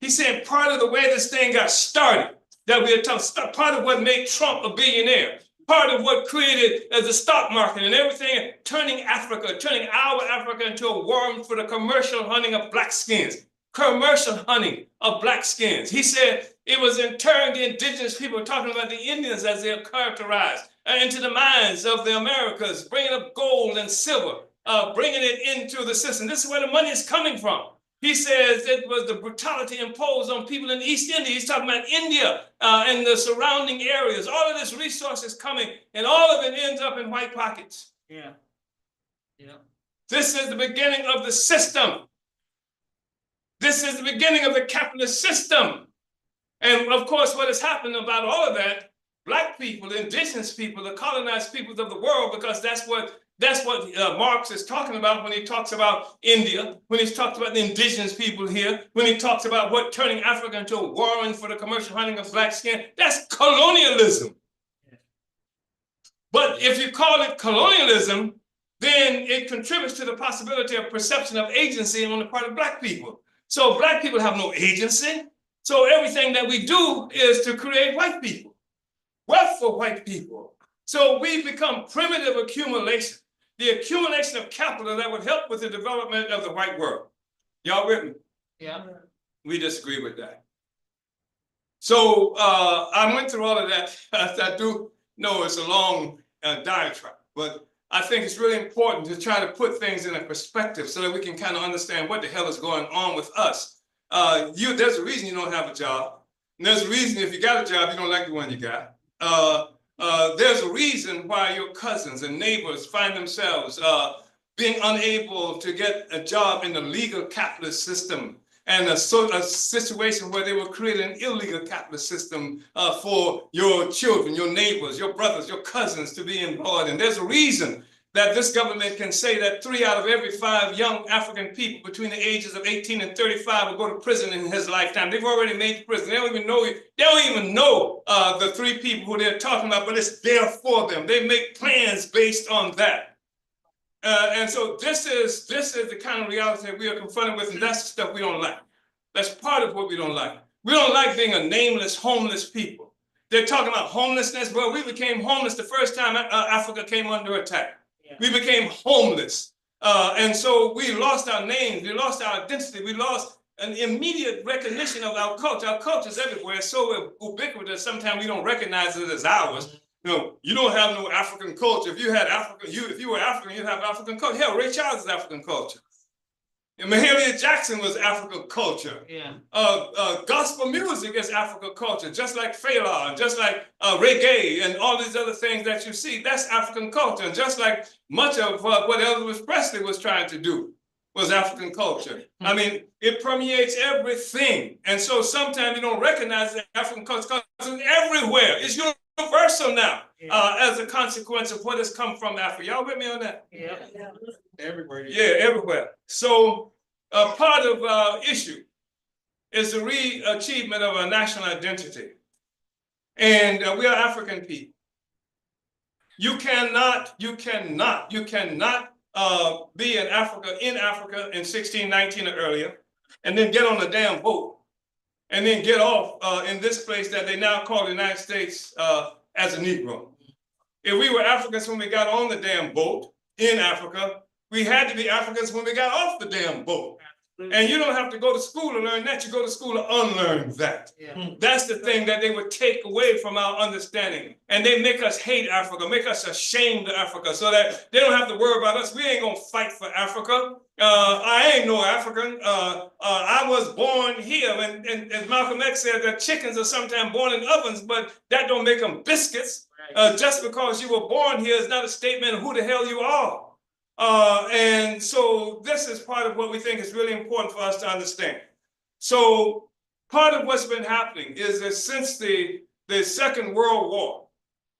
He said part of the way this thing got started, that we are talking, part of what made Trump a billionaire, part of what created the stock market and everything, turning our Africa into a warrant for the commercial hunting of black skins. Commercial hunting of black skins. He said it was in turn the indigenous people, talking about the Indians as they are characterized, into the mines of the Americas, bringing up gold and silver, bringing it into the system. This is where the money is coming from. He says it was the brutality imposed on people in East India. He's talking about India and the surrounding areas. All of this resources coming, and all of it ends up in white pockets. Yeah. This is the beginning of the system. This is the beginning of the capitalist system. And of course, what has happened about all of that, black people, indigenous people, the colonized peoples of the world, because that's what Marx is talking about when he talks about India, when he's talked about the indigenous people here, when he talks about what turning Africa into a warrant for the commercial hunting of black skin. That's colonialism. But if you call it colonialism, then it contributes to the possibility of perception of agency on the part of black people. So black people have no agency. So everything that we do is to create white people, wealth for white people. So we become primitive accumulation, the accumulation of capital that would help with the development of the white world. Y'all with me? Yeah. We disagree with that. So I went through all of that. I do know it's a long diatribe, but I think it's really important to try to put things in a perspective so that we can kind of understand what the hell is going on with us. There's a reason you don't have a job. And there's a reason if you got a job, you don't like the one you got. There's a reason why your cousins and neighbors find themselves being unable to get a job in the legal capitalist system, and a situation where they will create an illegal capitalist system for your children, your neighbors, your brothers, your cousins to be employed. And there's a reason that this government can say that 3 out of every 5 young African people between the ages of 18 and 35 will go to prison in his lifetime. They've already made prison. They don't even know the 3 people who they're talking about, but it's there for them. They make plans based on that. And so this is the kind of reality that we are confronted with, and that's the stuff we don't like. That's part of what we don't like. We don't like being a nameless, homeless people. They're talking about homelessness. Well, we became homeless the first time Africa came under attack. Yeah. We became homeless. And so we lost our names, we lost our identity, we lost an immediate recognition of our culture. Our culture is everywhere. It's so ubiquitous, sometimes we don't recognize it as ours. You don't have no African culture. If you had African, if you were African, you'd have African culture. Hell, Ray Charles is African culture. And Mahalia Jackson was African culture. Yeah. Gospel music is African culture, just like Fela, just like reggae and all these other things that you see, that's African culture. And just like much of what Elvis Presley was trying to do was African culture. I mean, it permeates everything. And so sometimes you don't recognize that African culture because it's everywhere. It's universal now as a consequence of what has come from Africa. Y'all with me on that? Yeah. Everywhere. Yeah, everywhere. So part of issue is the re-achievement of our national identity. And we are African people. You cannot be in Africa in 1619 or earlier, and then get on a damn boat, and then get off in this place that they now call the United States as a Negro. If we were Africans when we got on the damn boat in Africa, we had to be Africans when we got off the damn boat. And you don't have to go to school to learn that. You go to school to unlearn that. Yeah. That's the thing that they would take away from our understanding. And they make us hate Africa, make us ashamed of Africa so that they don't have to worry about us. We ain't gonna fight for Africa. I ain't no African. I was born here. And as Malcolm X said, that chickens are sometimes born in ovens, but that don't make them biscuits. Just because you were born here is not a statement of who the hell you are. And so this is part of what we think is really important for us to understand. So part of what's been happening is that since the Second World War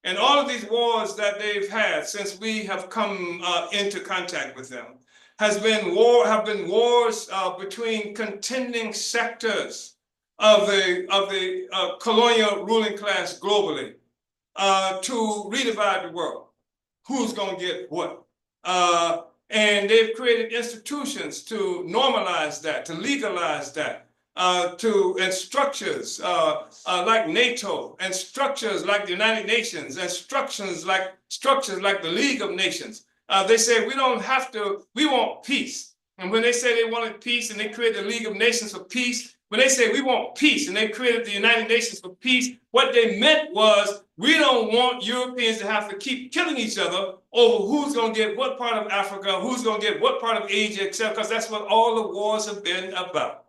and all of these wars that they've had since we have come into contact with them have been wars between contending sectors of the colonial ruling class globally to redivide the world. Who's going to get what? And they've created institutions to normalize that, to legalize that, and structures like NATO, and structures like the United Nations, and structures like the League of Nations. They say we don't have to, we want peace. And when they say they wanted peace and they created the League of Nations for peace, when they say we want peace and they created the United Nations for peace, what they meant was we don't want Europeans to have to keep killing each other over who's going to get what part of Africa, who's going to get what part of Asia, etc. Because that's what all the wars have been about.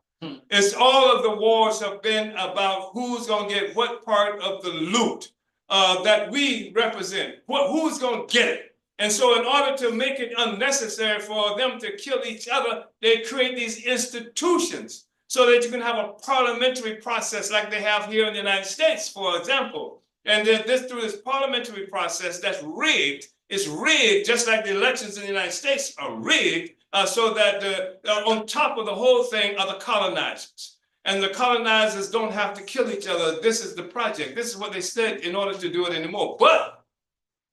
It's all of the wars have been about who's going to get what part of the loot that we represent, who's going to get it. And so in order to make it unnecessary for them to kill each other, they create these institutions so that you can have a parliamentary process like they have here in the United States, for example. And then through this parliamentary process that's rigged, it's rigged just like the elections in the United States are rigged, so that on top of the whole thing are the colonizers. And the colonizers don't have to kill each other. This is the project. This is what they said in order to do it anymore. But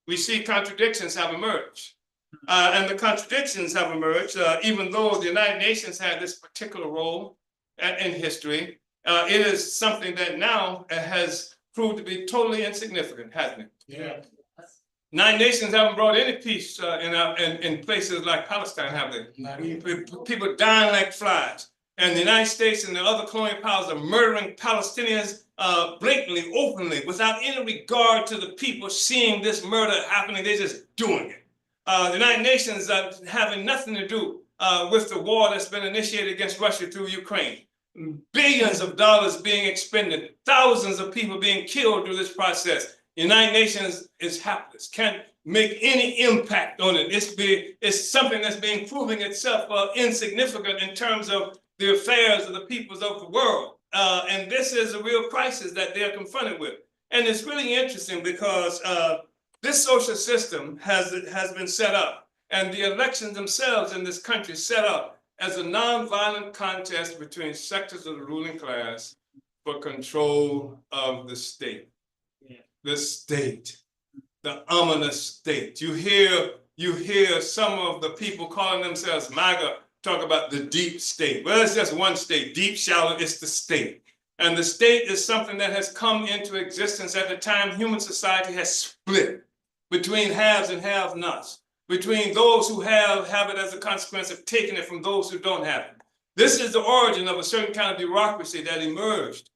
we see contradictions have emerged. And the contradictions have emerged, even though the United Nations had this particular role in history, it is something that now has proved to be totally insignificant, hasn't it? Yeah. 9 nations haven't brought any peace in places like Palestine, have they? People dying like flies. And the United States and the other colonial powers are murdering Palestinians blatantly, openly, without any regard to the people seeing this murder happening. They're just doing it. The United Nations are having nothing to do with the war that's been initiated against Russia through Ukraine. Billions of dollars being expended, thousands of people being killed through this process. The United Nations is helpless, can't make any impact on it. It's something that's being proving itself insignificant in terms of the affairs of the peoples of the world. And this is a real crisis that they're confronted with. And it's really interesting because this social system has been set up, and the elections themselves in this country set up as a nonviolent contest between sectors of the ruling class for control of the state. Yeah. The state, the ominous state. You hear some of the people calling themselves MAGA talk about the deep state. Well, it's just one state, deep, shallow, it's the state. And the state is something that has come into existence at the time human society has split between haves and have-nots, between those who have it as a consequence of taking it from those who don't have it. This is the origin of a certain kind of bureaucracy that emerged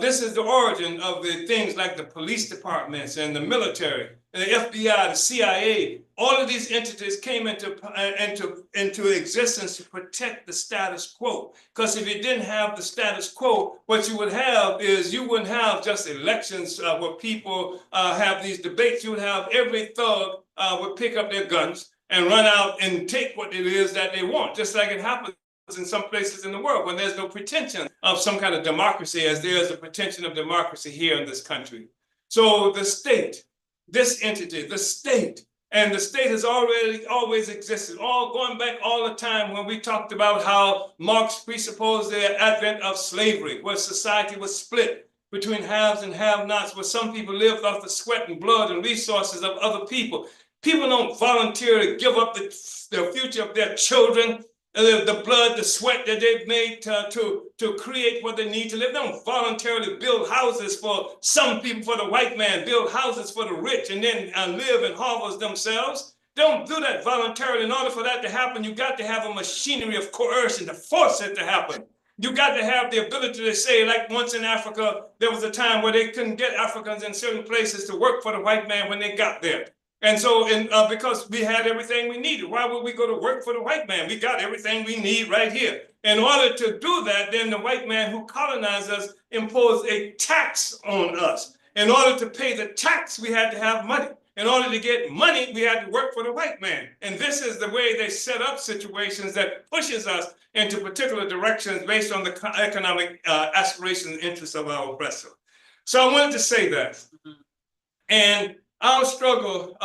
This is the origin of the things like the police departments and the military, and the FBI, the CIA. All of these entities came into existence to protect the status quo. Because if you didn't have the status quo, what you would have is you wouldn't have just elections where people have these debates. You would have every thug would pick up their guns and run out and take what it is that they want, just like it happens in some places in the world when there's no pretension of some kind of democracy, as there is a pretension of democracy here in this country. So the state, this entity, the state, and the state has always existed, all going back all the time when we talked about how Marx presupposed the advent of slavery, where society was split between haves and have-nots, where some people lived off the sweat and blood and resources of other people. People don't voluntarily give up the future of their children, the blood, the sweat that they've made to create what they need to live. They don't voluntarily build houses for some people, for the white man, build houses for the rich, and then live in hovels themselves. They don't do that voluntarily. In order for that to happen, you got to have a machinery of coercion to force it to happen. You got to have the ability to say, like once in Africa, there was a time where they couldn't get Africans in certain places to work for the white man when they got there. And so, because we had everything we needed, why would we go to work for the white man? We got everything we need right here. In order to do that, then the white man who colonized us imposed a tax on us. In order to pay the tax, we had to have money. In order to get money, we had to work for the white man. And this is the way they set up situations that pushes us into particular directions based on the economic aspirations and interests of our oppressor. So I wanted to say that. And our struggle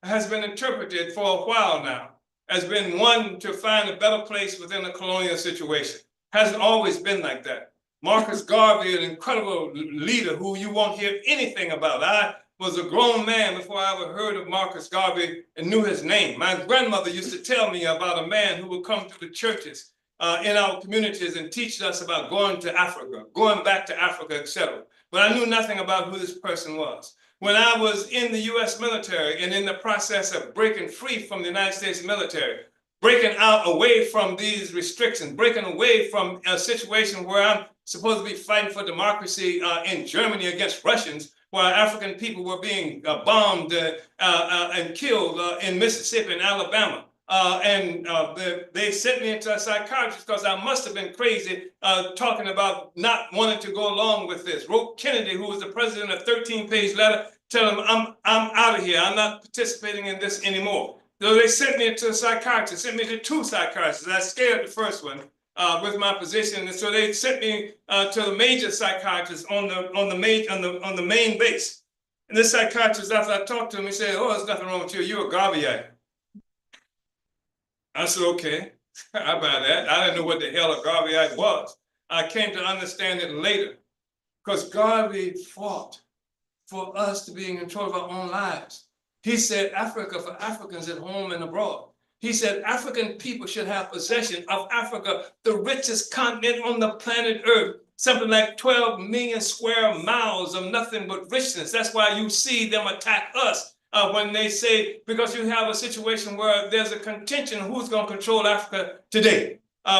has been interpreted for a while now as been one to find a better place within a colonial situation. Hasn't always been like that. Marcus Garvey, an incredible leader who you won't hear anything about. I was a grown man before I ever heard of Marcus Garvey and knew his name. My grandmother used to tell me about a man who would come to the churches in our communities and teach us about going to Africa, going back to Africa, etc. But I knew nothing about who this person was. When I was in the US military and in the process of breaking free from the United States military, breaking out away from these restrictions, breaking away from a situation where I'm supposed to be fighting for democracy in Germany against Russians, while African people were being bombed and killed in Mississippi and Alabama. They sent me into a psychiatrist because I must have been crazy talking about not wanting to go along with this. Wrote Kennedy, who was the president, a 13-page letter telling him, I'm out of here. I'm not participating in this anymore. So they sent me to a psychiatrist, sent me to 2 psychiatrists. I scared the first one with my position. And so they sent me to the major psychiatrist on the main base. And this psychiatrist, after I talked to him, he said, "Oh, there's nothing wrong with you. You're a Garveyite." I said, okay, how about that? I didn't know what the hell a Garveyite was. I came to understand it later, because Garvey fought for us to be in control of our own lives. He said Africa for Africans at home and abroad. He said African people should have possession of Africa, the richest continent on the planet Earth, something like 12 million square miles of nothing but richness. That's why you see them attack us. When they say, because you have a situation where there's a contention who's going to control Africa today,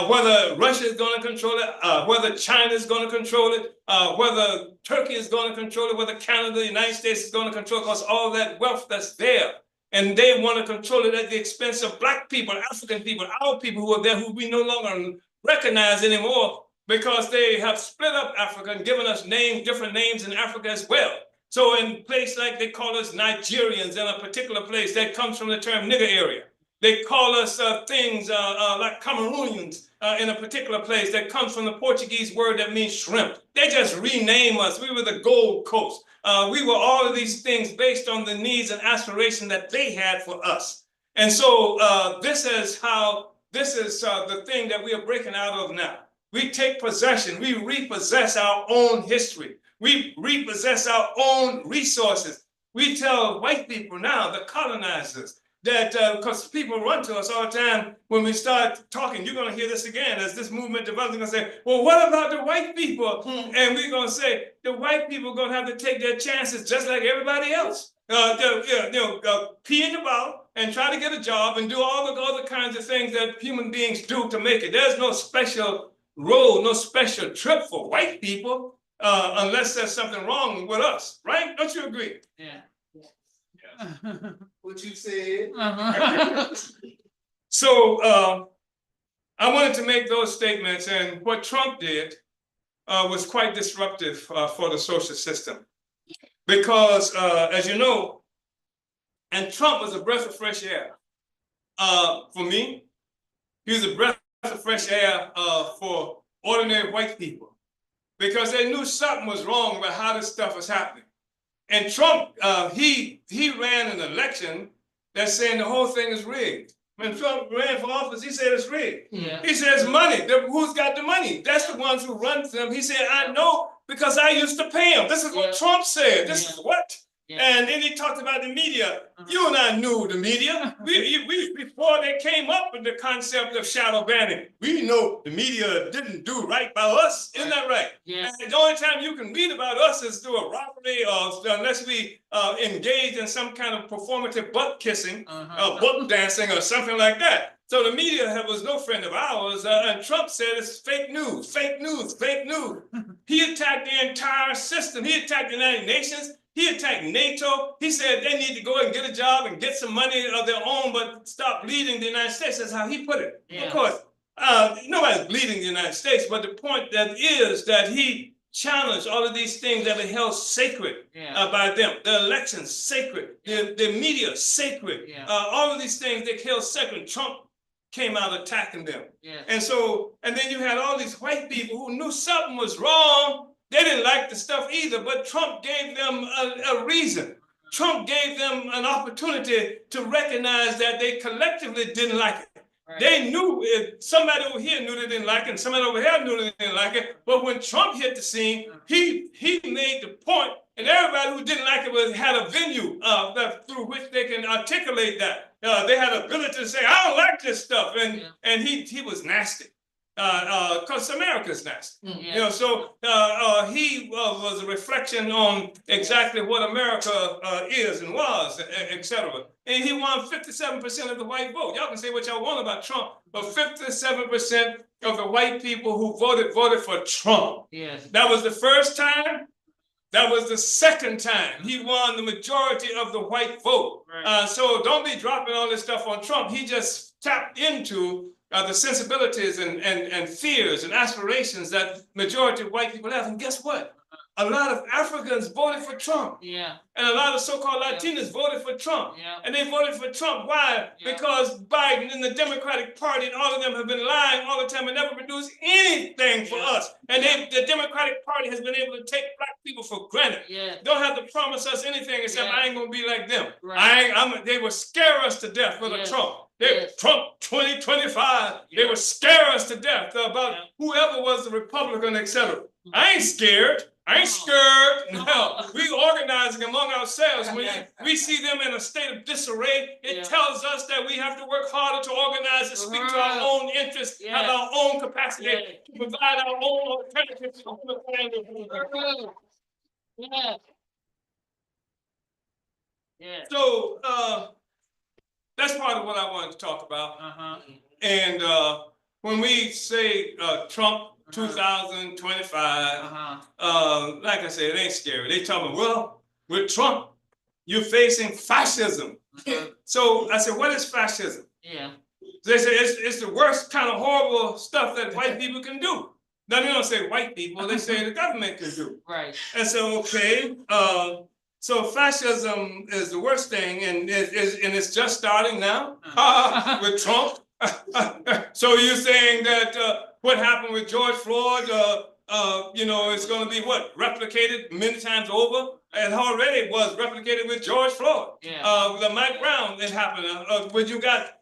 whether Russia is going to control it, whether China is going to control it, whether Turkey is going to control it, whether Canada, the United States is going to control it, because all that wealth that's there. And they want to control it at the expense of Black people, African people, our people who are there, who we no longer recognize anymore, because they have split up Africa and given us different names in Africa as well. So in a place like they call us Nigerians in a particular place, that comes from the term nigger area. They call us things like Cameroonians in a particular place that comes from the Portuguese word that means shrimp. They just rename us. We were the Gold Coast. We were all of these things based on the needs and aspirations that they had for us. And so this is the thing that we are breaking out of now. We take possession. We repossess our own history. We repossess our own resources. We tell white people now, the colonizers, that because people run to us all the time when we start talking, you're going to hear this again as this movement develops. They're going to say, well, what about the white people? And we're going to say, the white people are going to have to take their chances just like everybody else. Pee in the bottle and try to get a job and do all the other kinds of things that human beings do to make it. There's no special road, no special trip for white people. unless there's something wrong with us, right? Don't you agree? Yeah. What you said. So I wanted to make those statements, and what Trump did was quite disruptive for the social system. Because as you know, and Trump was a breath of fresh air. For me, he was a breath of fresh air for ordinary white people. Because they knew something was wrong about how this stuff was happening. And Trump, he ran an election that's saying the whole thing is rigged. When Trump ran for office, he said it's rigged. Yeah. He says money. Who's got the money? That's the ones who run them. He said, I know because I used to pay them. This is what Trump said. This is what? Yeah. And then he talked about the media. You and I knew the media. We before they came up with the concept of shadow banning. We know the media didn't do right by us. Isn't that right? Yes. And the only time you can read about us is through a robbery or unless we engage in some kind of performative butt kissing, butt dancing or something like that. So the media was no friend of ours. And Trump said it's fake news, fake news, fake news. He attacked the entire system. He attacked the United Nations. He attacked NATO. He said they need to go and get a job and get some money of their own, but stop bleeding the United States. That's how he put it. Yeah. Of course, nobody's bleeding the United States, but the point that is that he challenged all of these things that are held sacred by them. The elections, sacred. The media, sacred. Yeah. All of these things they held sacred. Trump came out attacking them. Yeah. And so, and then you had all these white people who knew something was wrong. They didn't like the stuff either, but Trump gave them a reason. Trump gave them an opportunity to recognize that they collectively didn't like it. Right. They knew somebody over here knew they didn't like it, and somebody over here knew they didn't like it. But when Trump hit the scene, he made the point, and everybody who didn't like it had a venue through which they can articulate that. They had the ability to say, I don't like this stuff, and he was nasty. Because America's nasty. You know, so he was a reflection on exactly what America is and was, etc. And he won 57% of the white vote. Y'all can say what y'all want about Trump, but 57% of the white people who voted for Trump. Yes. That was the first time. That was the second time he won the majority of the white vote. Right. So don't be dropping all this stuff on Trump. He just tapped into the sensibilities and fears and aspirations that majority of white people have. And guess what? A lot of Africans voted for Trump. Yeah. And a lot of so-called Latinos voted for Trump. Yeah. And they voted for Trump. Why? Yeah. Because Biden and the Democratic Party and all of them have been lying all the time and never produced anything for us. And the Democratic Party has been able to take black people for granted. Yeah. Don't have to promise us anything except I ain't gonna be like them. Right. They will scare us to death with a Trump. Trump 2025. They will scare us to death about whoever was the Republican, etc. I ain't scared. I ain't scared. No, we organizing among ourselves. When we see them in a state of disarray, it tells us that we have to work harder to organize and speak to our own interests, have our own capacity to provide our own alternatives. So that's part of what I wanted to talk about. And when we say Trump 2025, like I said, it ain't scary. They talking, well, with Trump, you're facing fascism. So I said, what is fascism? Yeah. They say it's the worst kind of horrible stuff that white people can do. Now they don't say white people, they say the government can do. Right. And so, okay, so fascism is the worst thing, and it's just starting now with Trump. So you're saying that what happened with George Floyd, you know, it's going to be what, replicated many times over? It already was replicated with George Floyd. The Mike Brown, it happened. When you got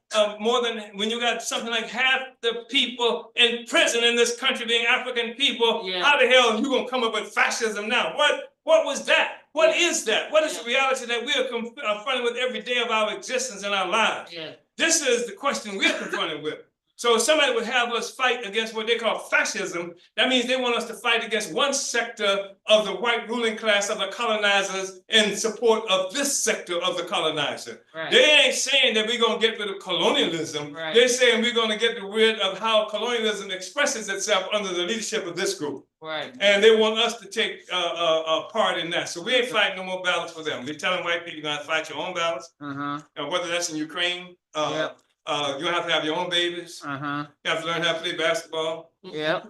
when you got something like half the people in prison in this country being African people, how the hell are you gonna come up with fascism now? What was that? What is that? What is the reality that we are confronted with every day of our existence in our lives? This is the question we are confronted with. So if somebody would have us fight against what they call fascism, that means they want us to fight against one sector of the white ruling class of the colonizers in support of this sector of the colonizer. Right. They ain't saying that we're going to get rid of colonialism. Right. They're saying we're going to get rid of how colonialism expresses itself under the leadership of this group. Right. And they want us to take a part in that. So we ain't fighting no more battles for them. We're telling white people you're going to fight your own battles, whether that's in Ukraine. Yep. You don't have to have your own babies. You have to learn how to play basketball, Yep.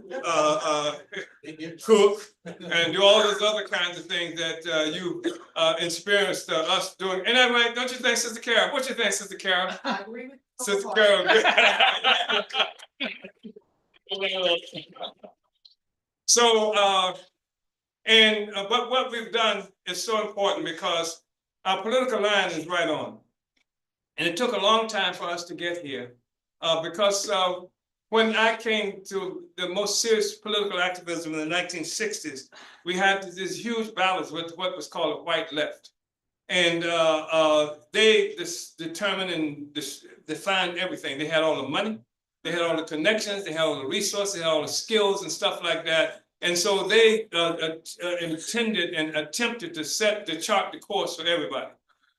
cook, and do all those other kinds of things that you experienced us doing. And that right, don't you think, Sister Carol? What you think, Sister Carol? I agree with Sister Carol. So, but what we've done is so important because our political line is right on. And it took a long time for us to get here because when I came to the most serious political activism in the 1960s, we had these huge battles with what was called a white left. And they determined and defined everything. They had all the money, they had all the connections, they had all the resources, they had all the skills and stuff like that. And so they intended and attempted to chart the course for everybody.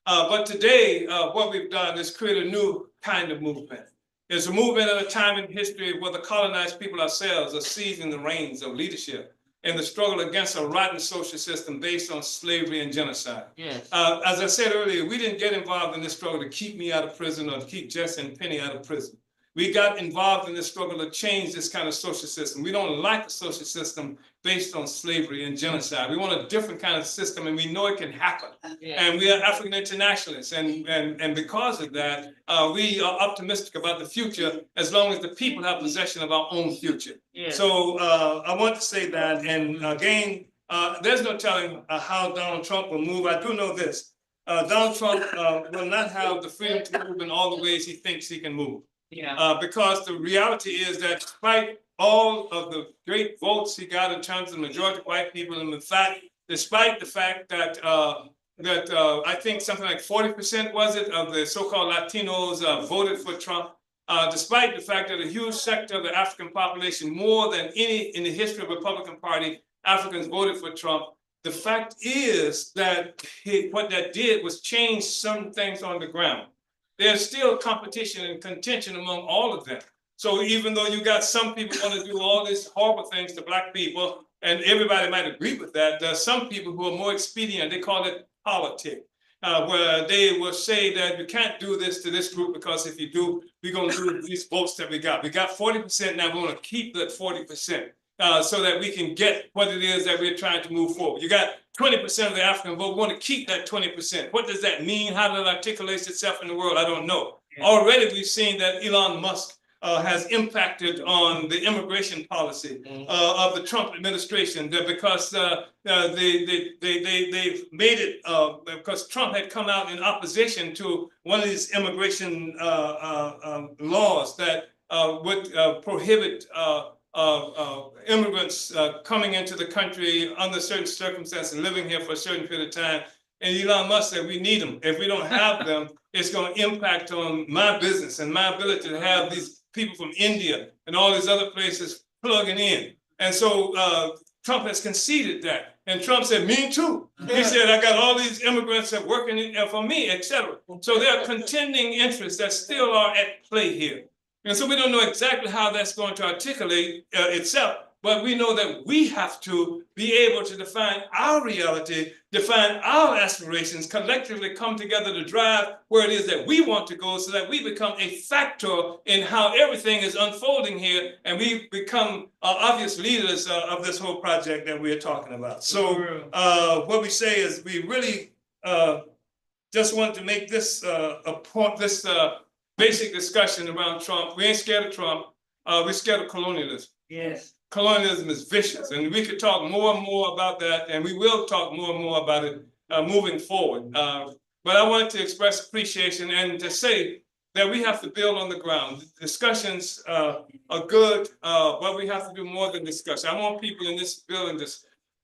But today, what we've done is create a new kind of movement. It's a movement at a time in history where the colonized people ourselves are seizing the reins of leadership in the struggle against a rotten social system based on slavery and genocide. Yes. As I said earlier, we didn't get involved in this struggle to keep me out of prison or to keep Jesse and Penny out of prison. We got involved in this struggle to change this kind of social system. We don't like a social system based on slavery and genocide. We want a different kind of system, and we know it can happen. Yeah. And we are African internationalists, and because of that, we are optimistic about the future as long as the people have possession of our own future. Yeah. So I want to say that, and again, there's no telling how Donald Trump will move. I do know this. Donald Trump will not have the freedom to move in all the ways he thinks he can move. Yeah. Because the reality is that despite all of the great votes he got in terms of the majority of white people, and in fact, despite the fact that I think something like 40% was it of the so-called Latinos voted for Trump, despite the fact that a huge sector of the African population, more than any in the history of the Republican Party, Africans voted for Trump. The fact is that what that did was change some things on the ground. There's still competition and contention among all of them. So even though you got some people want to do all these horrible things to Black people, and everybody might agree with that, there's some people who are more expedient. They call it politics, where they will say that you can't do this to this group because if you do, we're going to lose these votes that we got. We got 40% now. We want to keep that 40%. So that we can get what it is that we're trying to move forward. You got 20% of the African vote. We want to keep that 20%. What does that mean? How does it articulate itself in the world? I don't know. Yeah. Already we've seen that Elon Musk has impacted on the immigration policy of the Trump administration because they've made it because Trump had come out in opposition to one of these immigration laws that would prohibit immigrants coming into the country under certain circumstances and living here for a certain period of time. And Elon Musk said, we need them. If we don't have them, it's going to impact on my business and my ability to have these people from India and all these other places plugging in. And so Trump has conceded that. And Trump said, me too. He said, I got all these immigrants that are working for me, etc. So there are contending interests that still are at play here. And so we don't know exactly how that's going to articulate itself, but we know that we have to be able to define our reality, define our aspirations, collectively come together to drive where it is that we want to go so that we become a factor in how everything is unfolding here and we become obvious leaders of this whole project that we're talking about. So what we say is we really just want to make this a point, this basic discussion around Trump. We ain't scared of Trump. We're scared of colonialism. Yes. Colonialism is vicious, and we could talk more and more about that, and we will talk more and more about it moving forward. But I want to express appreciation and to say that we have to build on the ground. Discussions are good, but we have to do more than discussion. I want people in this building,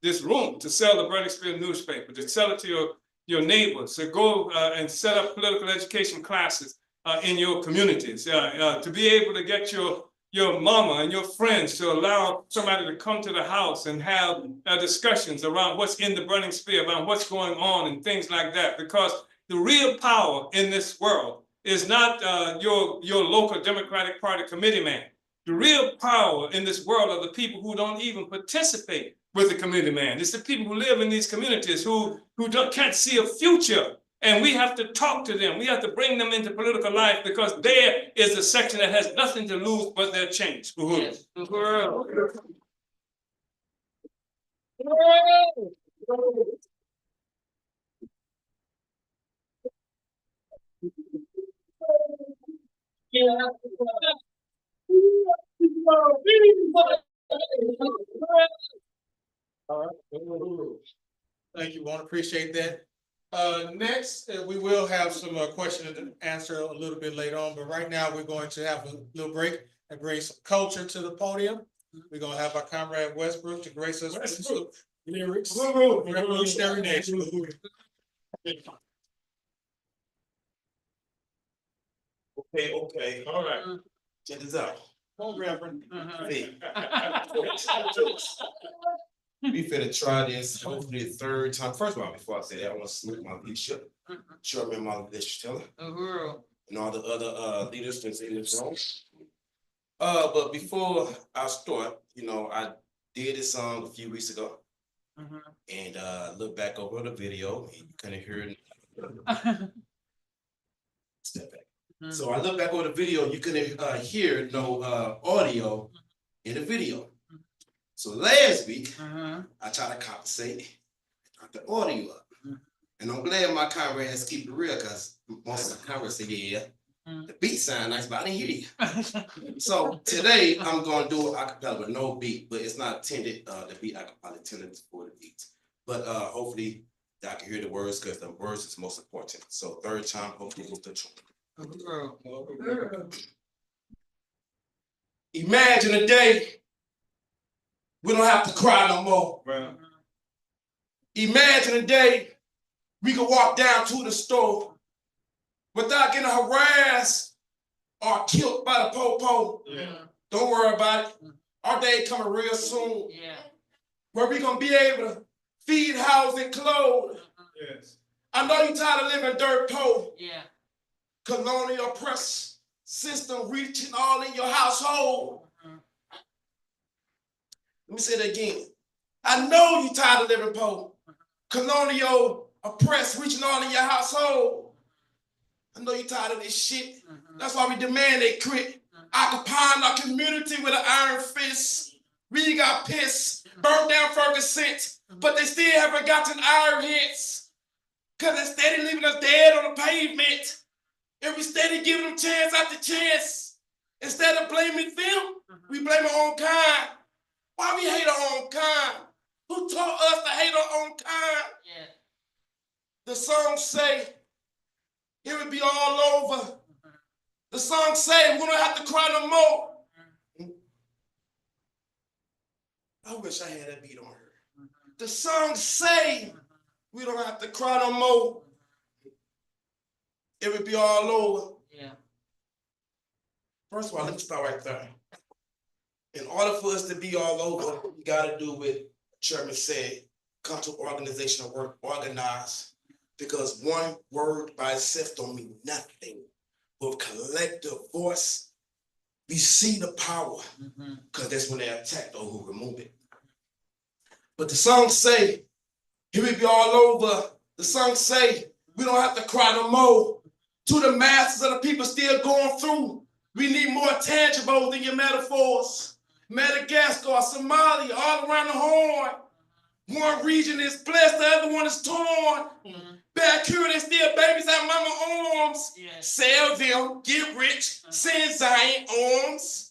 this room, to sell the Burning Spear newspaper, to sell it to your neighbors, to go and set up political education classes. in your communities. To be able to get your mama and your friends to allow somebody to come to the house and have discussions around what's in the burning spear, around what's going on and things like that. Because the real power in this world is not your local Democratic Party committee man. The real power in this world are the people who don't even participate with the committee man. It's the people who live in these communities who can't see a future. And we have to talk to them. We have to bring them into political life because there is a section that has nothing to lose but their change. Uhuru. Uhuru. All right. Thank you, Won't appreciate that. Next, we will have some question and answer a little bit later on, but right now we're going to have a little break and bring some culture to the podium. We're gonna have our comrade Westbrook to grace us with some lyrics. Revolutionary Nation. Okay, all right. Check this out. Oh, Reverend. Hey. We finna try this, hopefully the third time. First of all, before I say that, I want to salute my leadership. Chairman, my legislature, and all the other leaders that's in this room. But before I start, I did this song a few weeks ago. And look back over the video, and you kind of hear it. Step back. So I look back over the video, you couldn't hear no audio in the video. So last week, I tried to compensate, got the audio up. And I'm glad my comrades keep it real because most of the comrades say, yeah, the beat sound nice, but I didn't hear you. So today I'm gonna do an acapella with no beat, but it's not intended to be acapella, intended for the beat. But hopefully y'all can hear the words because the words is most important. So third time, hopefully we'll touch on. Imagine a day we don't have to cry no more. Right. Imagine a day we can walk down to the store without getting harassed or killed by the po-po. Yeah. Don't worry about it. Our day coming real soon. Where we gonna be able to feed, house, and clothe. Yes. I know you tired of living dirt poor. Yeah. Colonial oppressed system reaching all in your household. Let me say that again. I know you tired of living poor. Colonial oppressed reaching all in your household. I know you tired of this shit. That's why we demand they quit. Occupying our community with an iron fist. We got pissed, burned down Ferguson, but they still haven't gotten iron hits. Cause they steady leaving us dead on the pavement. And we steady giving them chance after chance. Instead of blaming them, we blame our own kind. Why we hate our own kind? Who taught us to hate our own kind? Yeah. The song say, it would be all over. The song say, we don't have to cry no more. I wish I had that beat on her. The song say, we don't have to cry no more. It would be all over. Yeah. First of all, let me start right there. In order for us to be all over, we gotta do what Chairman said, come to organizational work, organize. Because one word by itself don't mean nothing. With collective voice, we see the power. Because that's when they attack those who remove it. But the song say, here we be all over. The song say, we don't have to cry no more. To the masses of the people still going through, we need more tangible than your metaphors. Madagascar, Somalia, all around the horn. One region is blessed, the other one is torn. Bad cure, they still babies at mama arms. Sell them, get rich, send Zion arms.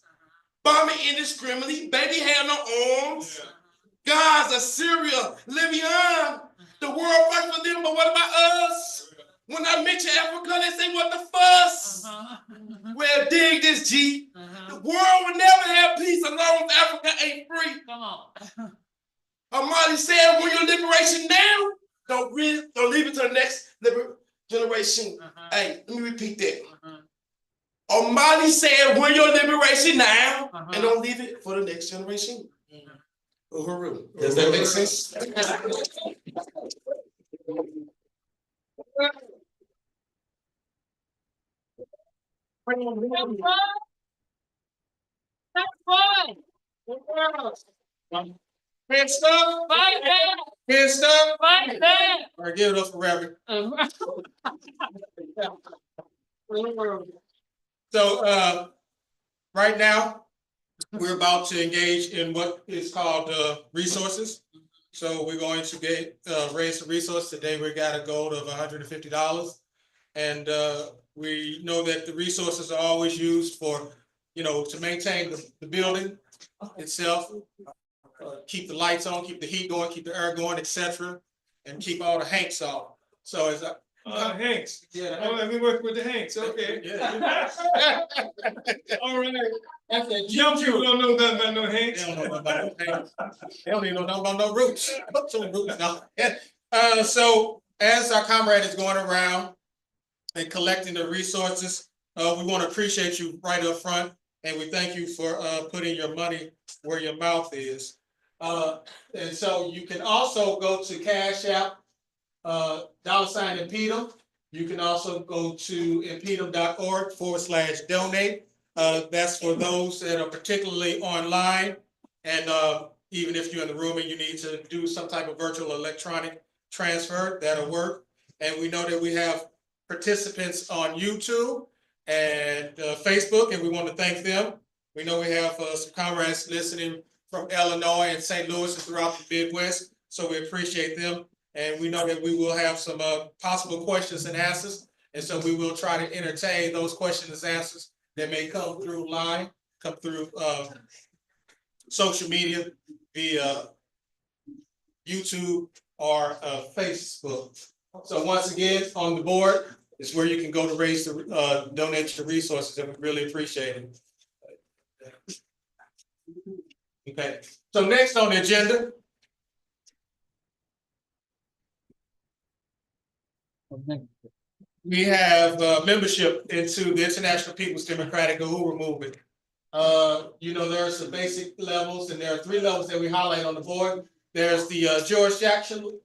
Bombing indiscriminately, baby had no arms. Gaza, Syria, Libya, the world fights for them, but what about us? When I mention Africa, they say, what the fuss? Well, dig this, G. The world will never have peace as long as Africa ain't free. Come on. Amali said, when your liberation now, don't leave it to the next generation. Hey, let me repeat that. O'Malley said, "We're your liberation now, and don't leave it for the next generation." Uhuru. Does that make sense? Head stuff, Fight back, head stuff. fight back. All right, give it up for Reverend. So, right now, we're about to engage in what is called, resources. So we're going to raise the resource. Today, we got a goal of $150. And, we know that the resources are always used for, to maintain the building itself. Keep the lights on, keep the heat going, keep the air going, etc., and keep all the hanks off. So as Hanks. yeah, Oh, let me work with the Hanks, okay. yeah. All right. That's that Young people don't know nothing about no They Hanks. don't know about no hanks. They don't even know nothing about no roots. Put some roots now. So as our comrade is going around and collecting the resources, we want to appreciate you right up front, and we thank you for putting your money where your mouth is. And so you can also go to Cash App, $ Impedum. You can also go to impedum.org/donate. That's for those that are particularly online. And even if you're in the room and you need to do some type of virtual electronic transfer, that'll work. And we know that we have participants on YouTube and Facebook, and we want to thank them. We know we have some comrades listening from Illinois and St. Louis and throughout the Midwest, so we appreciate them. And we know that we will have some possible questions and answers, and so we will try to entertain those questions and answers that may come through line, come through social media via YouTube or Facebook. So once again, on the board is where you can go to raise the donate your resources, and we really appreciate it. Okay, so next on the agenda. We have membership into the International People's Democratic Uhuru Movement. There are some basic levels, and there are 3 levels that we highlight on the board. There's the George Jackson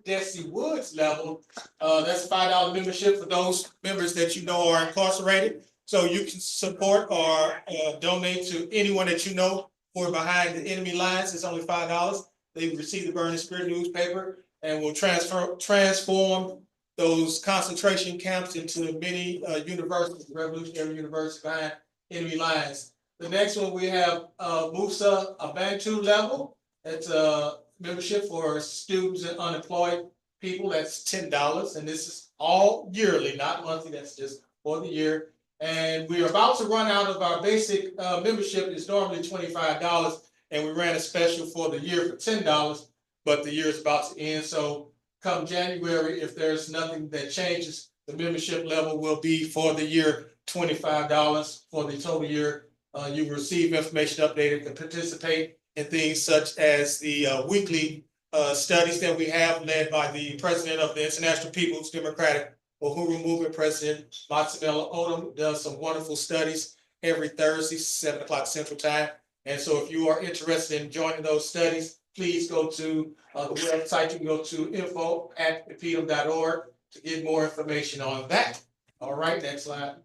Desi Woods level. That's $5 membership for those members that you know are incarcerated. So you can support or donate to anyone that you know who are behind the enemy lines. It's only $5. They receive the Burning Spirit newspaper and will transform those concentration camps into many universities, revolutionary universities behind enemy lines. The next one, we have Musa Abantu level. It's a membership for students and unemployed people. That's $10, and this is all yearly, not monthly. That's just for the year. And we are about to run out of our basic membership. It's normally $25, and we ran a special for the year for $10, but the year is about to end. So come January, if there's nothing that changes, the membership level will be for the year $25 for the total year. You receive information updated and participate in things such as the weekly studies that we have led by the president of the International People's Democratic Uhuru Movement, President Matsamela Odom, does some wonderful studies every Thursday, 7 o'clock Central Time. And so if you are interested in joining those studies, please go to the website. You can go to info@impedum.org to get more information on that. All right, next slide.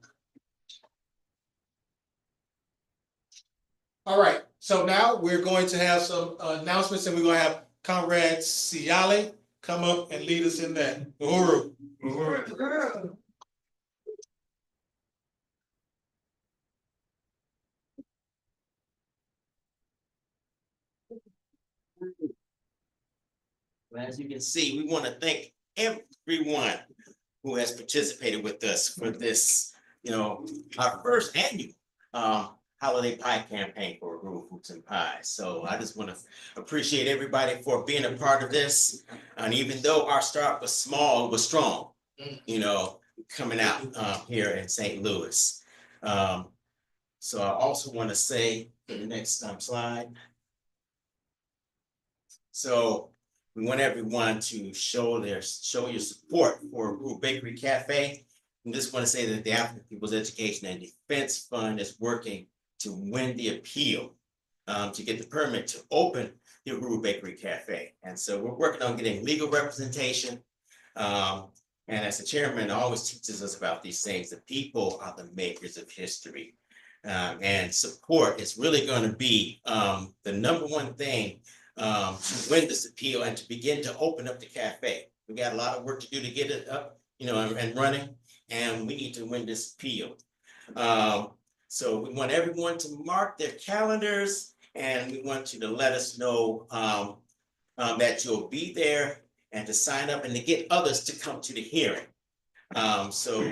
All right, so now we're going to have some announcements, and we're going to have Comrade Siale come up and lead us in that. Uhuru. As you can see, we want to thank everyone who has participated with us for this, our first annual holiday pie campaign for Rural Foods and Pies. So I just want to appreciate everybody for being a part of this. And even though our start was small, it was strong, coming out here in St. Louis. So I also want to say, in the next slide. So we want everyone to show your support for Rural Bakery Cafe. I just want to say that the African People's Education and Defense Fund is working to win the appeal to get the permit to open the Uhuru Bakery Cafe. And so we're working on getting legal representation. And as the chairman always teaches us about these things, the people are the makers of history. And support is really going to be the number one thing to win this appeal and to begin to open up the cafe. We got a lot of work to do to get it up, and running, and we need to win this appeal. So we want everyone to mark their calendars, and we want you to let us know that you'll be there and to sign up and to get others to come to the hearing. So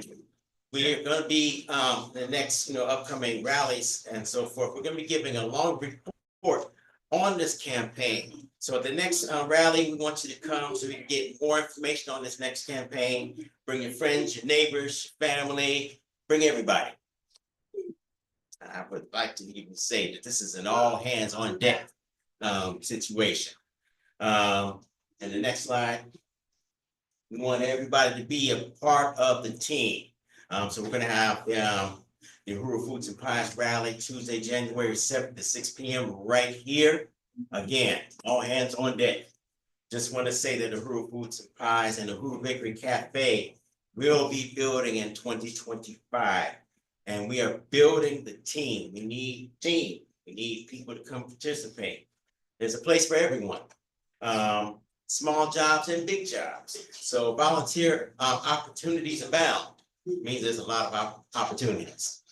we're going to be the next, upcoming rallies and so forth. We're going to be giving a long report on this campaign. So at the next rally, we want you to come so we can get more information on this next campaign. Bring your friends, your neighbors, your family, bring everybody. I would like to even say that this is an all hands on deck situation. And the next slide, we want everybody to be a part of the team. So we're gonna have the Uhuru Foods and Pies Rally Tuesday, January 7th at 6 p.m. right here. Again, all hands on deck. Just want to say that the Uhuru Foods and Pies and the Uhuru Bakery Cafe will be building in 2025. And we are building the team. We need team. We need people to come participate. There's a place for everyone. Small jobs and big jobs. So volunteer opportunities abound. Means there's a lot of opportunities.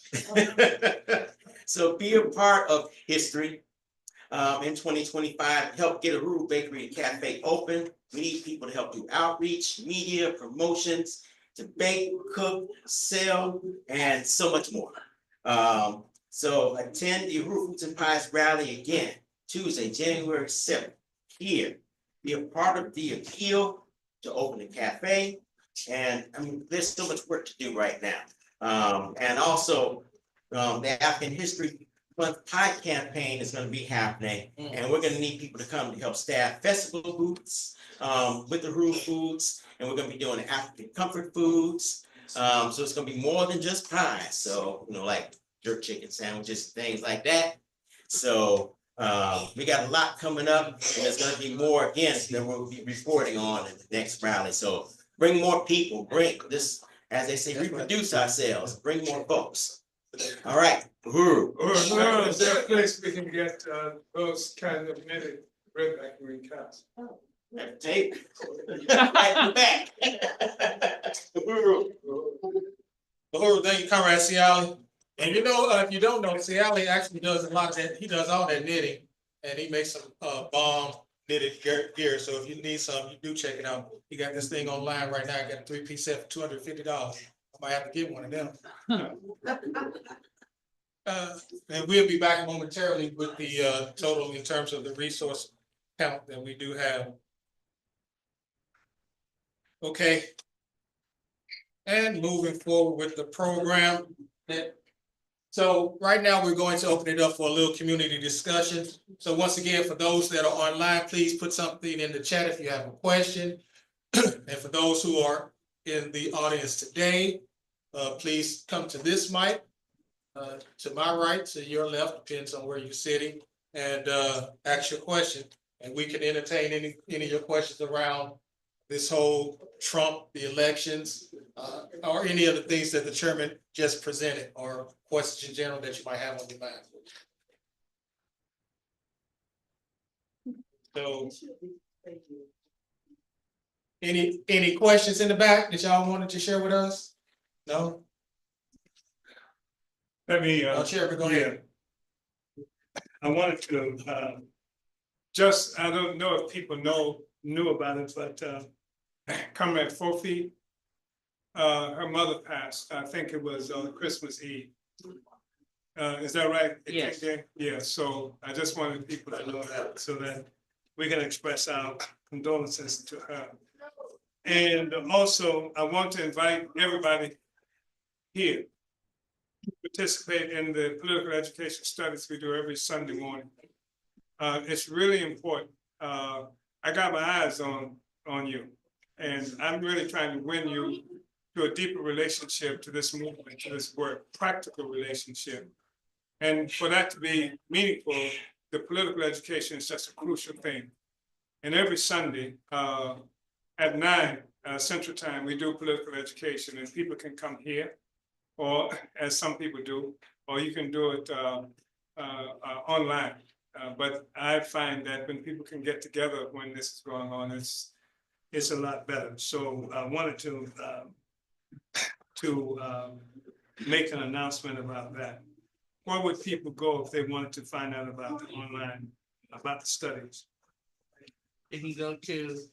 So be a part of history in 2025. Help get a Uhuru Bakery and Cafe open. We need people to help do outreach, media, promotions, to bake, cook, sell, and so much more. So attend the Uhuru Foods and Pies rally again, Tuesday, January 7th, here. Be a part of the appeal to open the cafe. And I mean, there's so much work to do right now. And also, the African History Month Pie campaign is going to be happening, and we're going to need people to come to help staff festival booths with the Uhuru Foods, and we're going to be doing African comfort foods. So it's going to be more than just pies. So, like jerk chicken sandwiches, things like that. So we got a lot coming up, and there's going to be more again that we'll be reporting on in the next rally. So bring more people, bring this, as they say, reproduce ourselves, bring more folks. All right, Uhuru. Uhuru is that place we can get those kind of knitted bread bakery cups. Tape. Right in the back. Uhuru. Uhuru, thank you, Comrade Ciali. And if you don't know, Ciali actually does a lot of that. He does all that knitting, and he makes some bomb knitted gear. So if you need some, you do check it out. He got this thing online right now. I got a 3-piece set for $250. I might have to get one of them. And we'll be back momentarily with the total in terms of the resource count that we do have. Okay. And moving forward with the program. So right now we're going to open it up for a little community discussion. So once again, for those that are online, please put something in the chat if you have a question. And for those who are in the audience today, please come to this mic, to my right, to your left, depends on where you're sitting, and ask your question. And we can entertain any of your questions around this whole Trump, the elections, or any of the things that the chairman just presented, or questions in general that you might have on your mind. So, any questions in the back that y'all wanted to share with us? No? Let me, Chairman, go ahead. I wanted to, I don't know if people knew about it, but Comrade Fofi, her mother passed. I think it was on Christmas Eve. Is that right? Yes. Yeah, so I just wanted people to know that so that we can express our condolences to her. And also, I want to invite everybody here to participate in the political education studies we do every Sunday morning. It's really important. I got my eyes on you, and I'm really trying to win you to a deeper relationship to this movement, to this work, practical relationship. And for that to be meaningful, the political education is such a crucial thing. And every Sunday at 9 Central Time, we do political education, and people can come here, or as some people do, or you can do it online. But I find that when people can get together when this is going on, it's a lot better. So I wanted to make an announcement about that. Where would people go if they wanted to find out about the online, about the studies? If you go to,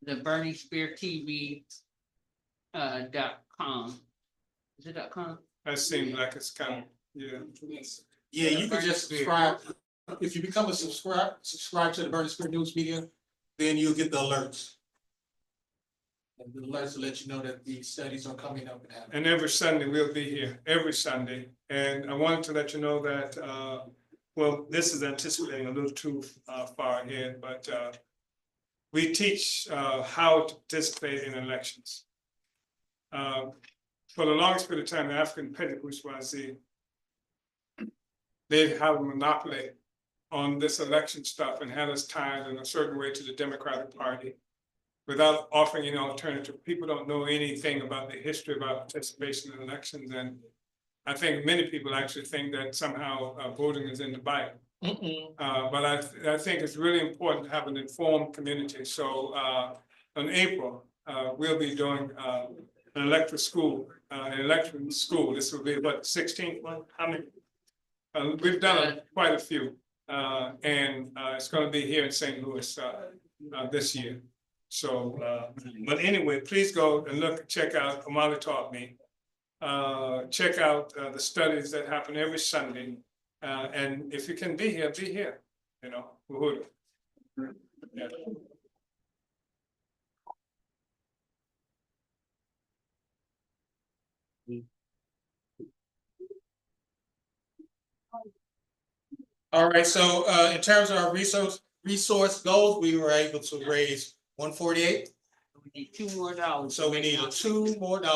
the Burning Spear TV, .com. Is it .com? That seems like it's kind of, yeah. Yeah, you can just subscribe. If you become a subscribe to the Burning Spirit News Media, then you'll get the alerts. And the alerts will let you know that the studies are coming up and happening. And every Sunday, we'll be here, every Sunday. And I wanted to let you know that, well, this is anticipating a little too far ahead, but we teach how to participate in elections. For the longest period of time, the African petty bourgeoisie, they have a monopoly on this election stuff and had us tied in a certain way to the Democratic Party without offering any alternative. People don't know anything about the history about participation in elections. And I think many people actually think that somehow voting is in the Bible. But I think it's really important to have an informed community. So in April, we'll be doing an electoral school. This will be what, 16th one? How many? We've done quite a few. And it's going to be here in St. Louis this year. So, but anyway, please go and look, check out Amali Taught Me. Check out the studies that happen every Sunday. And if you can be here, you know, Uhuru. Yeah. All right, so in terms of our resource goals, we were able to raise 148. We need $2 more. So we need $2 more, a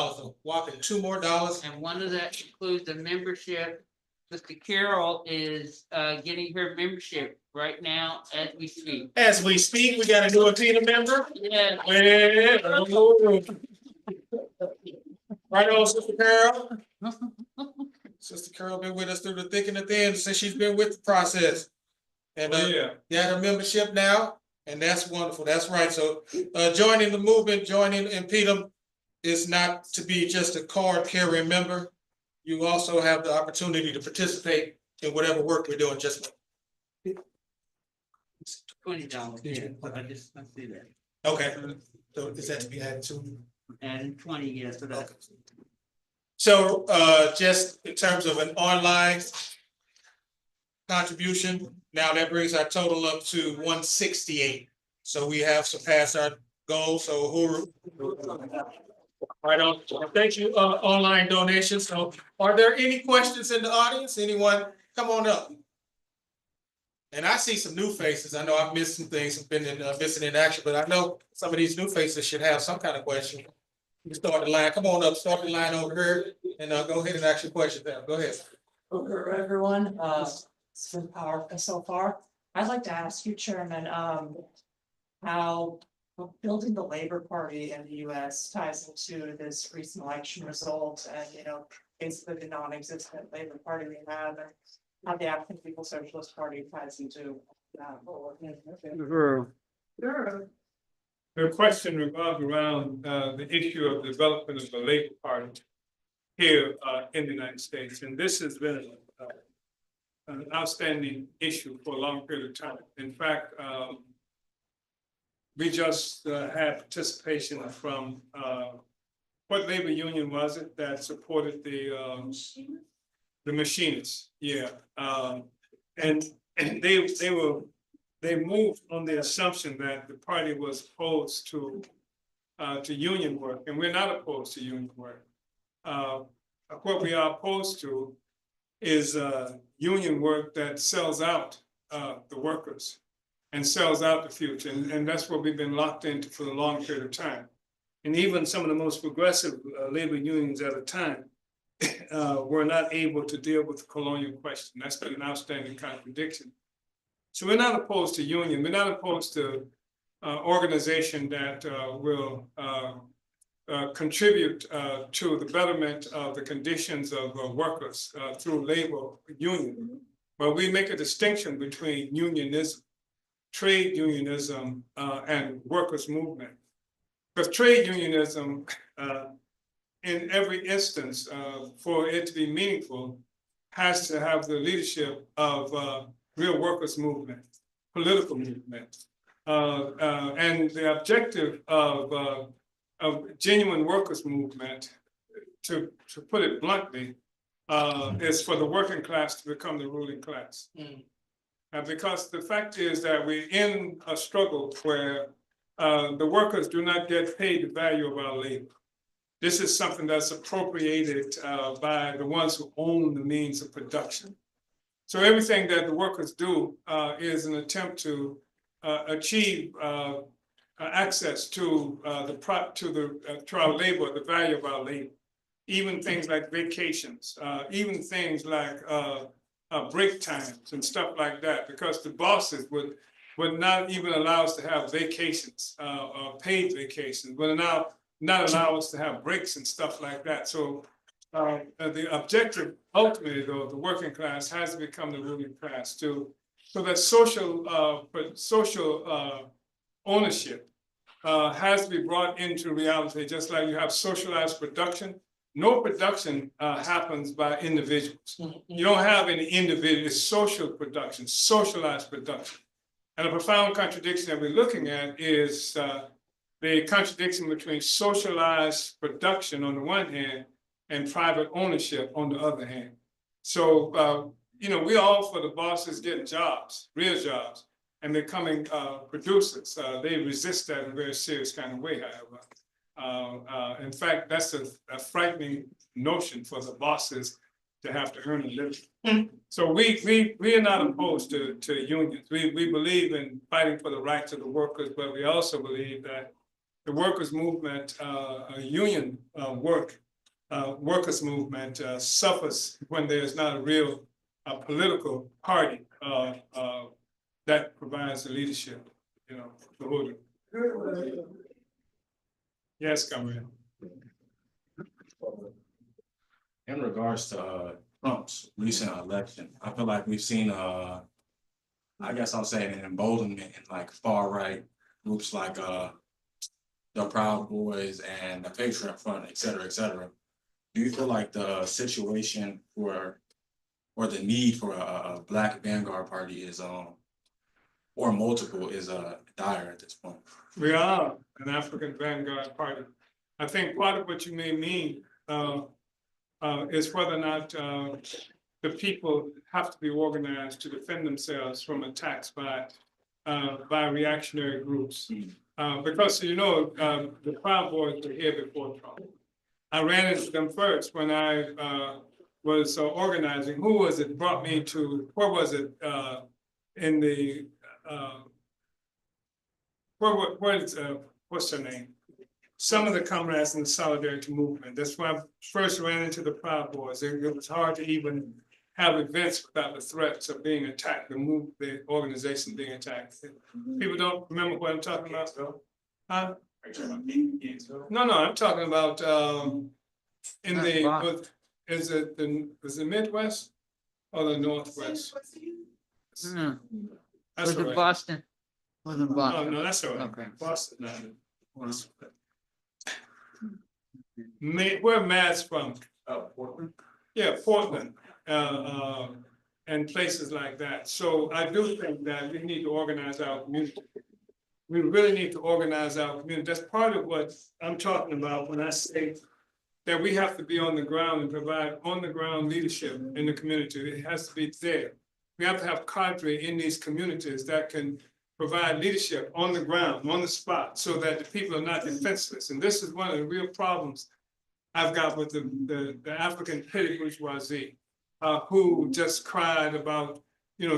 whopping $2 more. And one of that includes the membership. Mr. Carroll is getting her membership right now as we speak. As we speak, we got a new Athena member. Yeah. Right on, Sister Carol. Sister Carol been with us through the thick and the thin since she's been with the process. And got her membership now, and that's wonderful. That's right. So joining the movement, joining Impedum is not to be just a card carrying member. You also have the opportunity to participate in whatever work we're doing. Just $20. Yeah, I see that. okay. So is that to be added to? And 20, yes, so that. So just in terms of an online contribution, now that brings our total up to 168. So we have surpassed our goal. So Uhuru. Right on. Thank you, online donations. So are there any questions in the audience? Anyone? Come on up. And I see some new faces. I know I've missed some things, I've been missing in action, but I know some of these new faces should have some kind of question. You start the line. Come on up, start the line over here, and go ahead and ask your question there. Go ahead. Over everyone, it's been powerful so far. I'd like to ask you, Chairman, how building the Labor Party in the US ties into this recent election result and, you know, basically the non-existent Labor Party we have, and how the African People's Socialist Party ties into that. The question revolves around the issue of development of the Labor Party here in the United States. And this has been an outstanding issue for a long period of time. In fact, we just had participation from what labor union was it that supported the machinists? Yeah, and they moved on the assumption that the party was opposed to union work, and we're not opposed to union work. What we are opposed to is union work that sells out the workers and sells out the future, and that's what we've been locked into for a long period of time. And even some of the most progressive labor unions at the time were not able to deal with the colonial question. That's been an outstanding contradiction. So we're not opposed to union. We're not opposed to organization that will contribute to the betterment of the conditions of workers through labor union. But we make a distinction between unionism, trade unionism, and workers' movement. Because trade unionism, in every instance, for it to be meaningful, has to have the leadership of real workers' movement, political movement. And the objective of genuine workers' movement, to put it bluntly, is for the working class to become the ruling class. Because the fact is that we're in a struggle where the workers do not get paid the value of our labor. This is something that's appropriated by the ones who own the means of production. So everything that the workers do is an attempt to achieve access to our labor, the value of our labor. Even things like vacations, even things like break times and stuff like that, because the bosses would not even allow us to have vacations, paid vacations, would not allow us to have breaks and stuff like that. So the objective, ultimately, though, the working class has to become the ruling class too, so that social ownership has to be brought into reality, just like you have socialized production. No production happens by individuals. You don't have any individual, it's social production, socialized production. And a profound contradiction that we're looking at is the contradiction between socialized production on the one hand and private ownership on the other hand. So, we're all for the bosses getting jobs, real jobs, and becoming producers. They resist that in a very serious kind of way, however. In fact, that's a frightening notion for the bosses to have to earn a living. So we are not opposed to unions. We believe in fighting for the rights of the workers, but we also believe that the workers' movement, union workers' movement suffers when there's not a real political party that provides the leadership, the Uhuru. Yes, Comrade. In regards to Trump's recent election, I feel like we've seen I guess I'll say an emboldenment in like far right groups like the Proud Boys and the Patriot Front, et cetera, et cetera. Do you feel like the situation or the need for a Black Vanguard Party is or multiple is dire at this point? We are an African Vanguard Party. I think part of what you may mean is whether or not the people have to be organized to defend themselves from attacks by reactionary groups. Because the Proud Boys were here before Trump. I ran into them first when I was organizing. Who was it brought me to, where was it in the, what's her name? Some of the comrades in the Solidarity Movement. That's when I first ran into the Proud Boys. It was hard to even have events without the threats of being attacked, the organization being attacked. People don't remember what I'm talking about, though. Huh? No, I'm talking about in the, is it the Midwest or the Northwest? No, That's was all it right. Boston? Wasn't Oh, Boston? no, that's all right. Okay. Boston, no. Where Matt's from? Portland. Yeah, Portland, and places like that. So I do think that we need to organize our community. We really need to organize our community. That's part of what I'm talking about when I say that we have to be on the ground and provide on the ground leadership in the community. It has to be there. We have to have cadre in these communities that can provide leadership on the ground, on the spot, so that the people are not defenseless. And this is one of the real problems I've got with the African petty bourgeoisie, who just cried about,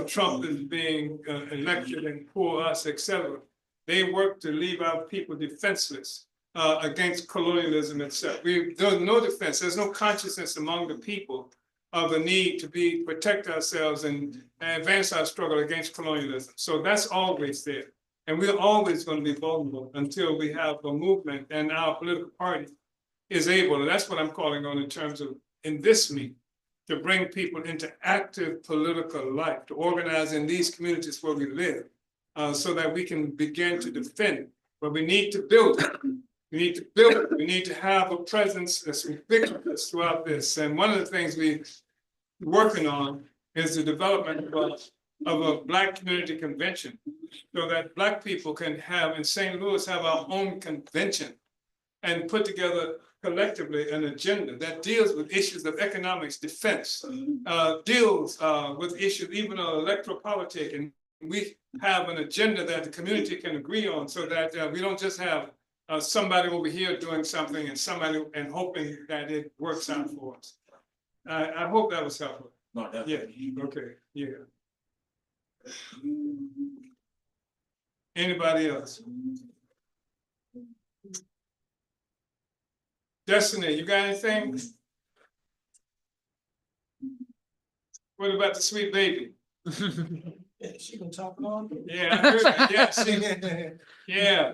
Trump is being elected and poor us, etc. They work to leave our people defenseless against colonialism itself. There's no defense, there's no consciousness among the people of the need to protect ourselves and advance our struggle against colonialism. So that's always there. And we're always going to be vulnerable until we have a movement and our political party is able, and that's what I'm calling on in terms of, in this meeting, to bring people into active political life, to organize in these communities where we live, so that we can begin to defend. But we need to build it. We need to build it. We need to have a presence that's ubiquitous throughout this. And one of the things we're working on is the development of a Black community convention, so that Black people can have, in St. Louis, have our own convention and put together collectively an agenda that deals with issues of economics, defense, deals with issues even of electoral politics. And we have an agenda that the community can agree on, so that we don't just have somebody over here doing something and somebody and hoping that it works out for us. I hope that was helpful. No, definitely. Yeah, okay, yeah. Anybody else? Destiny, you got anything? What about the sweet baby? Yeah, she can talk on. Yeah, I heard that. Yeah, yeah.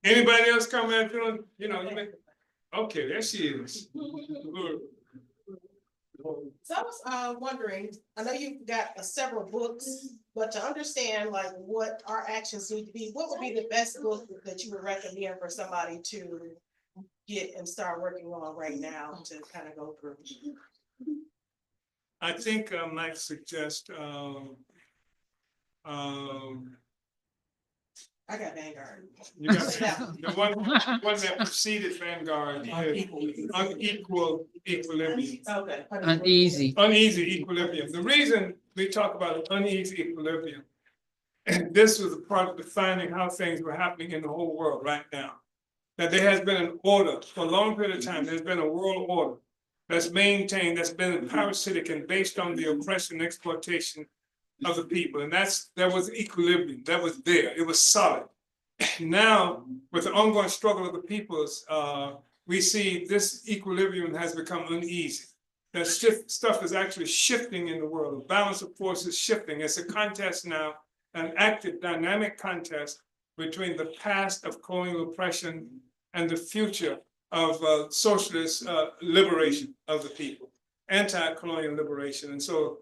Anybody else coming through? You know, okay, there she is. So I was wondering, I know you've got several books, but to understand like what our actions need to be, what would be the best book that you would recommend for somebody to get and start working on right now to kind of go through? I think I might suggest I got Vanguard. you got the one that preceded Vanguard, unequal equilibrium. Okay. Uneasy. Uneasy equilibrium. The reason we talk about uneasy equilibrium, and this was a part of defining how things were happening in the whole world right now, that there has been an order for a long period of time. There's been a world order that's maintained, that's been parasitic and based on the oppression and exploitation of the people. And there was equilibrium, that was there, it was solid. Now, with the ongoing struggle of the peoples, we see this equilibrium has become uneasy. That stuff is actually shifting in the world. The balance of forces shifting. It's a contest now, an active, dynamic contest between the past of colonial oppression and the future of socialist liberation of the people, anti-colonial liberation. And so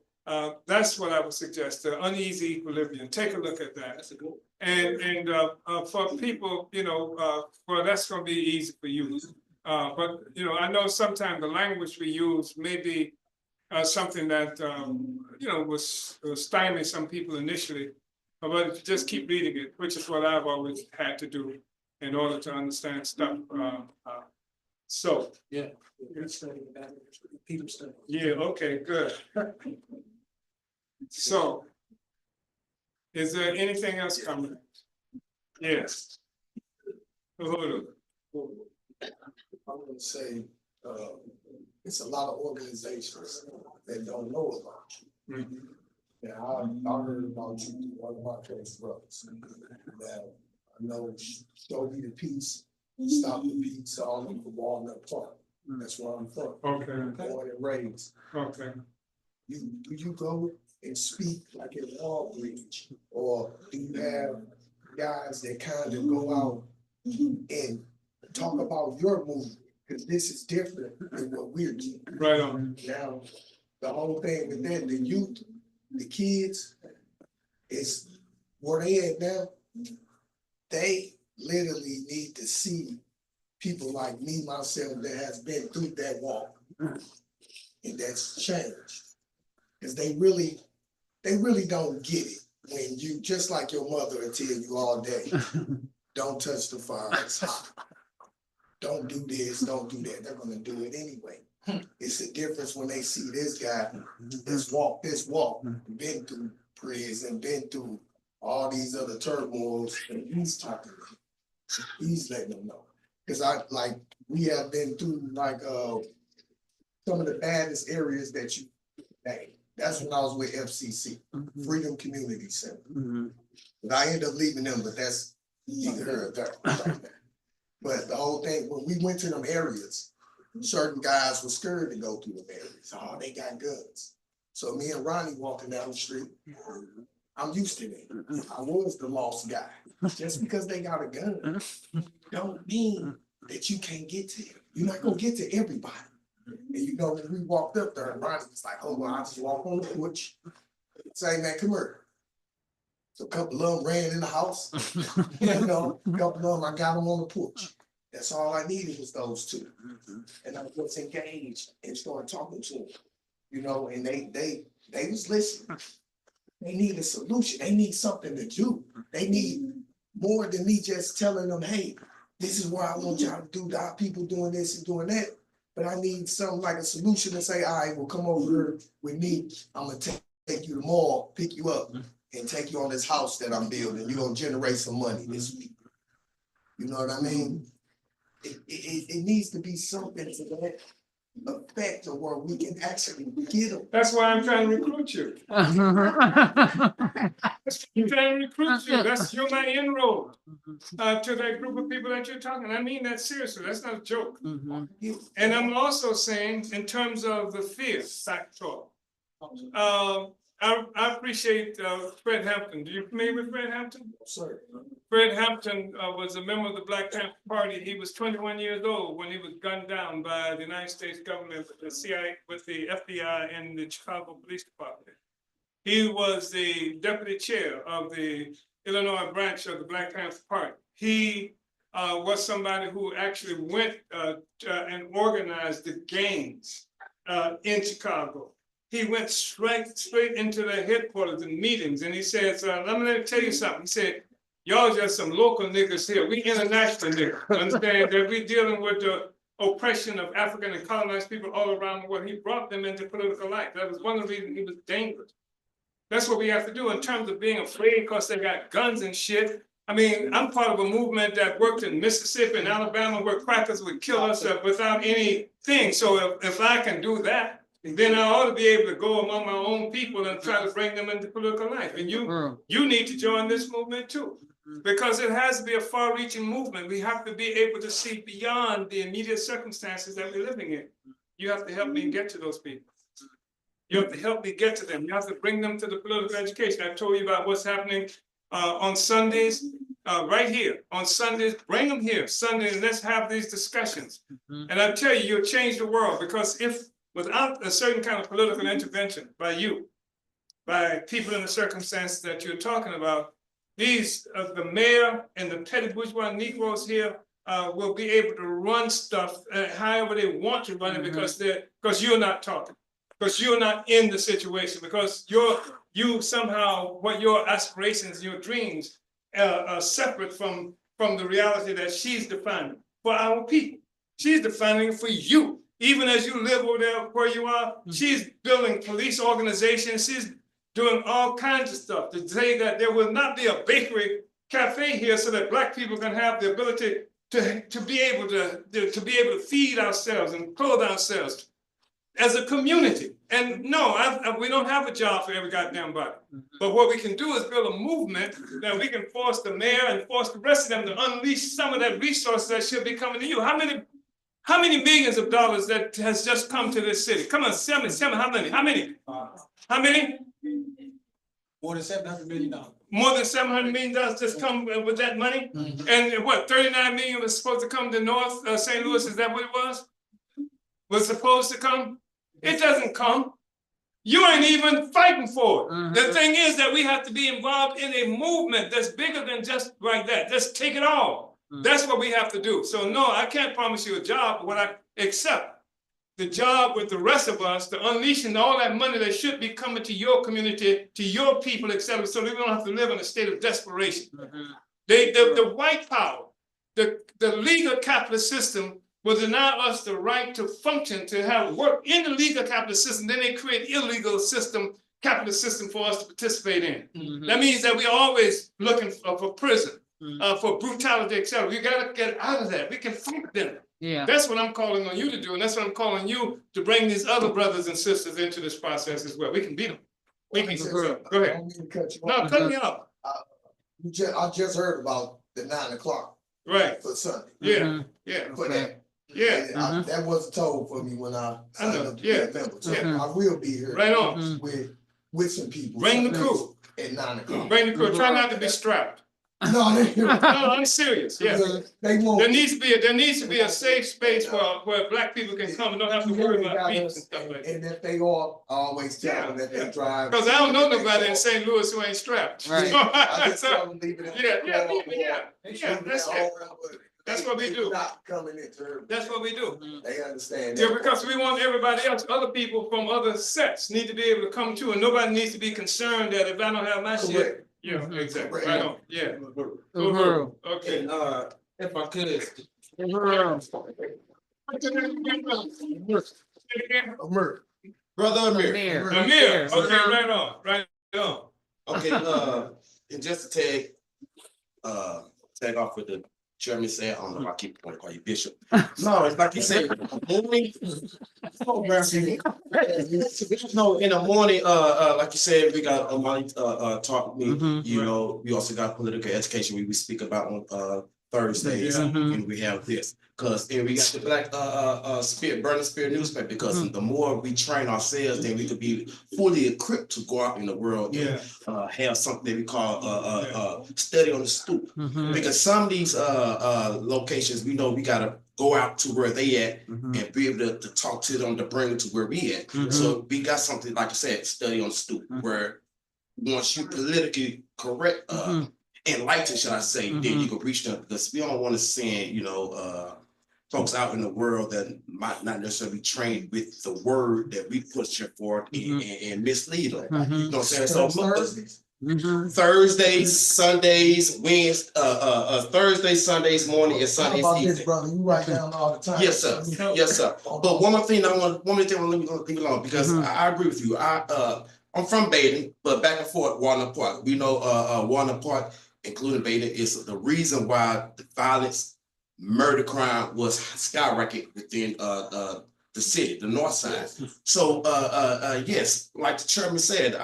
that's what I would suggest, the uneasy equilibrium. Take a look at that. That's a good. And for people, you know, well, that's going to be easy for you. But, you know, I know sometimes the language we use may be something that, you know, was stymie some people initially. But if you just keep reading it, which is what I've always had to do in order to understand stuff. So, Yeah. Peter study. yeah, okay, good. So, is there anything else coming? Yes. Uhuru. I would say, it's a lot of organizations that don't know about you. Mhm. Yeah, I heard about you through one of my close brothers. That I know Show Me the Peace, Stop the Peace, all over Walnut Park. That's where I'm from. Okay, Born and raised. okay. Do you go and speak like in Walgreens? Or do you have guys that kind of go out and talk about your movement? Because this is different than what we're doing. Right on. Now, the whole thing with that, the youth, the kids, is where they at now. They literally need to see people like me, myself, that has been through that walk. And that's changed. Because they really don't get it when you, just like your mother will tell you all day, don't touch the fire, it's hot. Don't do this, don't do that. They're gonna do it anyway. It's a difference when they see this guy that's walked this walk, been through prison, been through all these other turmoils, and he's talking to them. He's letting them know. Cause we have been through some of the baddest areas that you name. That's when I was with FCC, Freedom Community Center. But I ended up leaving them, but that's Either here or there. But the whole thing, when we went to them areas, certain guys were scared to go through them areas. Oh, they got guns. So me and Ronnie walking down the street, I'm used to that. I was the lost guy. Just because they got a gun don't mean that you can't get to him. You're not gonna get to everybody. And you know, when we walked up there, Ronnie was like, oh, well, I just walk on the porch. Say, man, come here. So a couple of them ran in the house. You know, a couple of them, I got them on the porch. That's all I needed was those two. And I was engaged and started talking to them. You know, and they was listening. They need a solution. They need something to do. They need more than me just telling them, hey, this is what I want y'all to do. Our people doing this and doing that. But I need something like a solution to say, all right, well, come over here with me. I'm gonna take you tomorrow, pick you up, and take you on this house that I'm building. You're gonna generate some money this week. You know what I mean? It needs to be something to that effect of where we can actually get them. That's why I'm trying to recruit you. I'm trying to recruit you. You're my inroad to that group of people that you're talking. I mean that seriously. That's not a joke. And I'm also saying in terms of the fear factor. I appreciate Fred Hampton. Do you familiar with Fred Hampton? Sir. Fred Hampton was a member of the Black Panther Party. He was 21 years old when he was gunned down by the United States government, with the CIA, with the FBI and the Chicago Police Department. He was the deputy chair of the Illinois branch of the Black Panther Party. He was somebody who actually went and organized the gangs in Chicago. He went straight into their headquarters and meetings, and he said, let me tell you something. He said, y'all just some local niggas here. We international niggas. Understand that we dealing with the oppression of African and colonized people all around the world. He brought them into political life. That was one of the reasons he was dangerous. That's what we have to do in terms of being afraid because they got guns and shit. I mean, I'm part of a movement that worked in Mississippi and Alabama where crackers would kill us without anything. So if I can do that, then I ought to be able to go among my own people and try to bring them into political life. And you need to join this movement too, because it has to be a far-reaching movement. We have to be able to see beyond the immediate circumstances that we're living in. You have to help me get to those people. You have to help me get to them. You have to bring them to the political education. I told you about what's happening on Sundays, right here on Sundays. Bring them here Sunday, and let's have these discussions. And I tell you, you'll change the world, because without a certain kind of political intervention by you, by people in the circumstances that you're talking about, the mayor and the petty bourgeois Negroes here will be able to run stuff however they want to run it, because you're not talking, because you're not in the situation, because you somehow, what your aspirations, your dreams are separate from the reality that she's defining for our people. She's defining it for you. Even as you live over there where you are, she's building police organizations. She's doing all kinds of stuff to say that there will not be a bakery cafe here so that Black people can have the ability to be able to feed ourselves and clothe ourselves as a community. And no, we don't have a job for every goddamn body. But what we can do is build a movement that we can force the mayor and force the rest of them to unleash some of that resources that should be coming to you. How many millions of dollars that has just come to this city? Come on, tell me, how many? How many? More than $700 million. More than $700 million just come with that money? And what, 39 million was supposed to come to North St. Louis? Is that what it was? Was supposed to come? It doesn't come. You ain't even fighting for it. The thing is that we have to be involved in a movement that's bigger than just like that. Just take it all. That's what we have to do. So no, I can't promise you a job, except the job with the rest of us, the unleashing all that money that should be coming to your community, to your people, etc., so we don't have to live in a state of desperation. The white power, the legal capitalist system will deny us the right to function, to have work in the legal capitalist system. Then they create illegal capitalist system for us to participate in. That means that we're always looking for prison. For brutality, etc. We gotta get out of that. We can fight them. Yeah. That's what I'm calling on you to do, and that's what I'm calling you to bring these other brothers and sisters into this process as well. We can beat them. We can. Go ahead. I don't mean to cut you No, off. cut me off. I just heard about the 9 o'clock right, for Sunday. yeah, yeah, For that. yeah, And that wasn't told for me when I signed know, up to be yeah, a member, so yeah. I will be here. right on. With some people. Bring the Sundays crew, At 9 o'clock. bring the crew, try not to be strapped. No, No, I'm serious, yeah. they won't. There needs to be a safe space where black people can come and don't have to worry about beats and stuff like that. And if they all always tell them that Yeah, they drive. Cause I don't know nobody in St. Louis who ain't strapped. Right. I just tell them leave it in the Yeah, car, yeah, that's it. That's what we do. Not coming into her. That's what we do. They understand. Yeah, that. because we want everybody else, other people from other sets need to be able to come too, and nobody needs to be concerned that if I don't have my shit. Correct. Yeah, exactly, Correct. right on, yeah. Uhuru. Okay. And if I could, Amir. Brother Amir. Amir, okay, right on. Okay, and just to tag off with the chairman said, I don't know if I keep want to call you Bishop. No, it's like you said, morning. No, in the morning, like you said, we got a morning talk meeting. You know, we also got political education we speak about on Thursdays, and we have this. Cause and we got the Black Spirit, Burning Spirit newspaper, because the more we train ourselves, then we could be fully equipped to go out in the world and have something that we call study on the stoop. Because some of these locations, we know we gotta go out to where they at and be able to talk to them to bring them to where we at. So we got something, like I said, study on the stoop, where once you politically correct, enlightened, should I say, then you can reach them, because we don't want to send, folks out in the world that might not necessarily be trained with the word that we push forward and mislead them. You know what I'm saying? So Thursdays. Thursdays, Sundays, Wednesdays, Thursdays, Sundays morning, and How Sundays about this, evening. brother? You write down all the time. Yes, sir. Yes, sir. But one more thing I want to leave alone, because I agree with you. I'm from Baden, but back and forth, Walnut Park. We know Walnut Park, including Baden, is the reason why the violence, murder, crime was skyrocketed within the city, the north side. So yes, like the chairman said,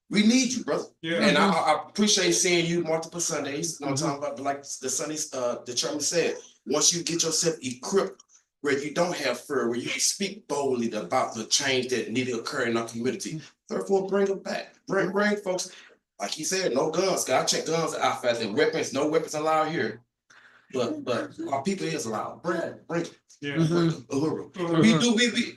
we need you, brother. Yeah. And I appreciate seeing you multiple Sundays. You know what I'm talking about? But like the Sundays, the chairman said, once you get yourself equipped where you don't have fear, where you can speak boldly about the change that need to occur in our community, therefore bring them back. Bring folks, like he said, no guns. Gotta check guns out fast, and weapons, no weapons allowed here. But our people is allowed. Bring them. Yeah. Uhuru.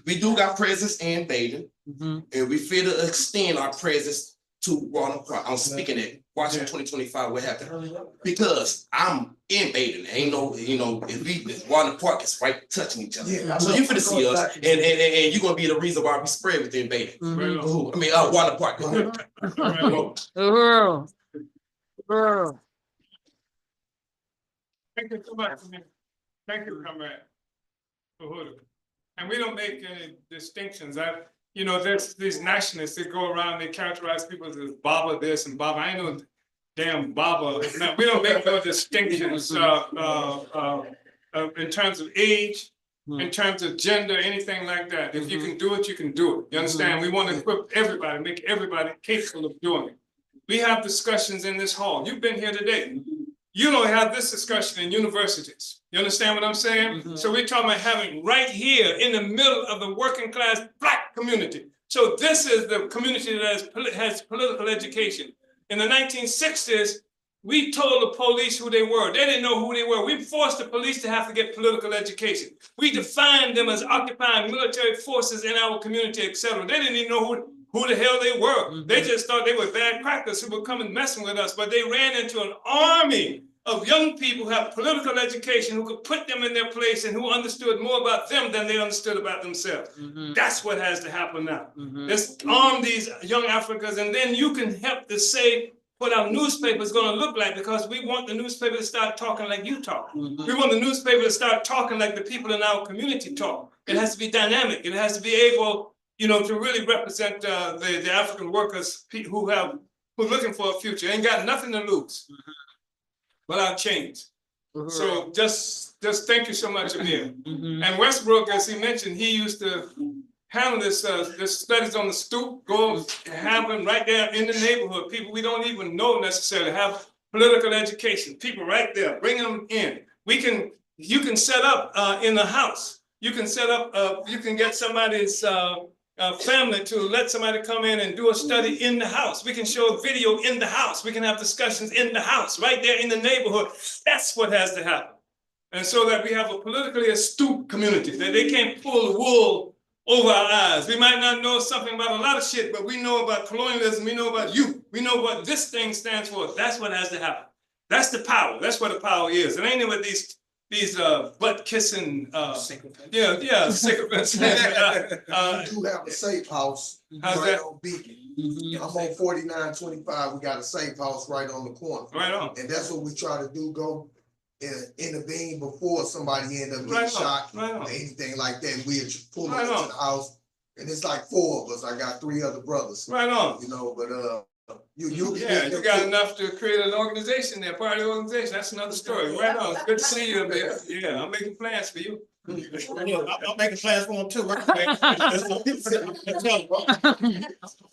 We do got presence in Baden, and we feel to extend our presence to Walnut Park. I'm speaking at Washington 2025. What happened? Because I'm in Baden. Ain't no, if Walnut Park is right touching each other. Yeah, So you finna see us, and you're gonna be the reason why we spread within Baden. I mean, Walnut Park. Uhuru. Uhuru. Thank you so much. Thank you, Comrade Uhuru. And we don't make any distinctions. There's these nationalists that go around, they characterize people as Baba this and Baba. I ain't no damn Baba. No, we don't make no distinctions in terms of age, in terms of gender, anything like that. If you can do it, you can do it. You understand? We want to equip everybody, make everybody capable of doing it. We have discussions in this hall. You've been here today. You don't have this discussion in universities. You understand what I'm saying? So we're talking about having right here in the middle of the working class Black community. So this is the community that has political education. In the 1960s, we told the police who they were. They didn't know who they were. We forced the police to have to get political education. We defined them as occupying military forces in our community, etc. They didn't even know who the hell they were. They just thought they were bad crackers who would come and messing with us, but they ran into an army of young people who have political education, who could put them in their place and who understood more about them than they understood about themselves. That's what has to happen now. Let's arm these young Africans, and then you can help to say what our newspaper is going to look like, because we want the newspaper to start talking like you talk. We want the newspaper to start talking like the people in our community talk. It has to be dynamic. It has to be able to really represent the African workers who are looking for a future, ain't got nothing to lose without change. So just thank you so much, Amir. And Westbrook, as he mentioned, he used to handle this studies on the stoop, go and have them right there in the neighborhood. People we don't even know necessarily have political education, people right there, bring them in. You can set up in the house. You can set up, you can get somebody's family to let somebody come in and do a study in the house. We can show a video in the house. We can have discussions in the house, right there in the neighborhood. That's what has to happen. And so that we have a politically astute community, that they can't pull the wool over our eyes. We might not know something about a lot of shit, but we know about colonialism, we know about you. We know what this thing stands for. That's what has to happen. That's the power. That's what the power is. It ain't with these butt kissing sycophants. We do have a safe house How's right that? on Beacon. I'm on 4925. We got a safe house right on the corner. Right on. And that's what we try to do, go intervene before somebody end up getting Right on, shot right on. or anything like that. We pull Right up on. to the house, and it's like 4 of us. I got 3 other brothers. Right on. You know, but you You got enough to create an organization there, party organization. That's another story. Right on. Good to see you up there. Yeah, I'm making plans for you. I'm making plans for them too. Right?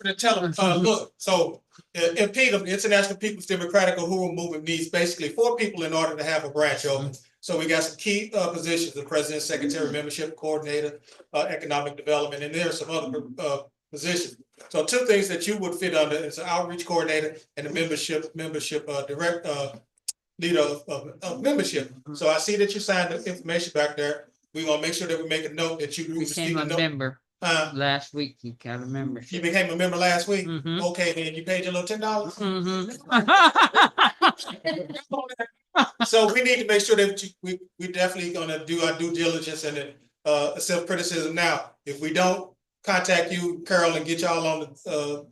To tell them, look, so in PETA, the International People's Democratic Uhuru Movement needs basically 4 people in order to have a branch open. So we got some key positions: the president, secretary, membership coordinator, economic development, and there are some other positions. So 2 things that you would fit under is an outreach coordinator and a membership direct leader of membership. So I see that you signed the information back there. We're gonna make sure that we make a note that you Became a member last week. You got a You membership. became a member last week? Mhm. Okay, then you paid your little $10? Mhm. So we need to make sure that we definitely gonna do our due diligence and self-criticism now. If we don't contact you, Carol, and get y'all on the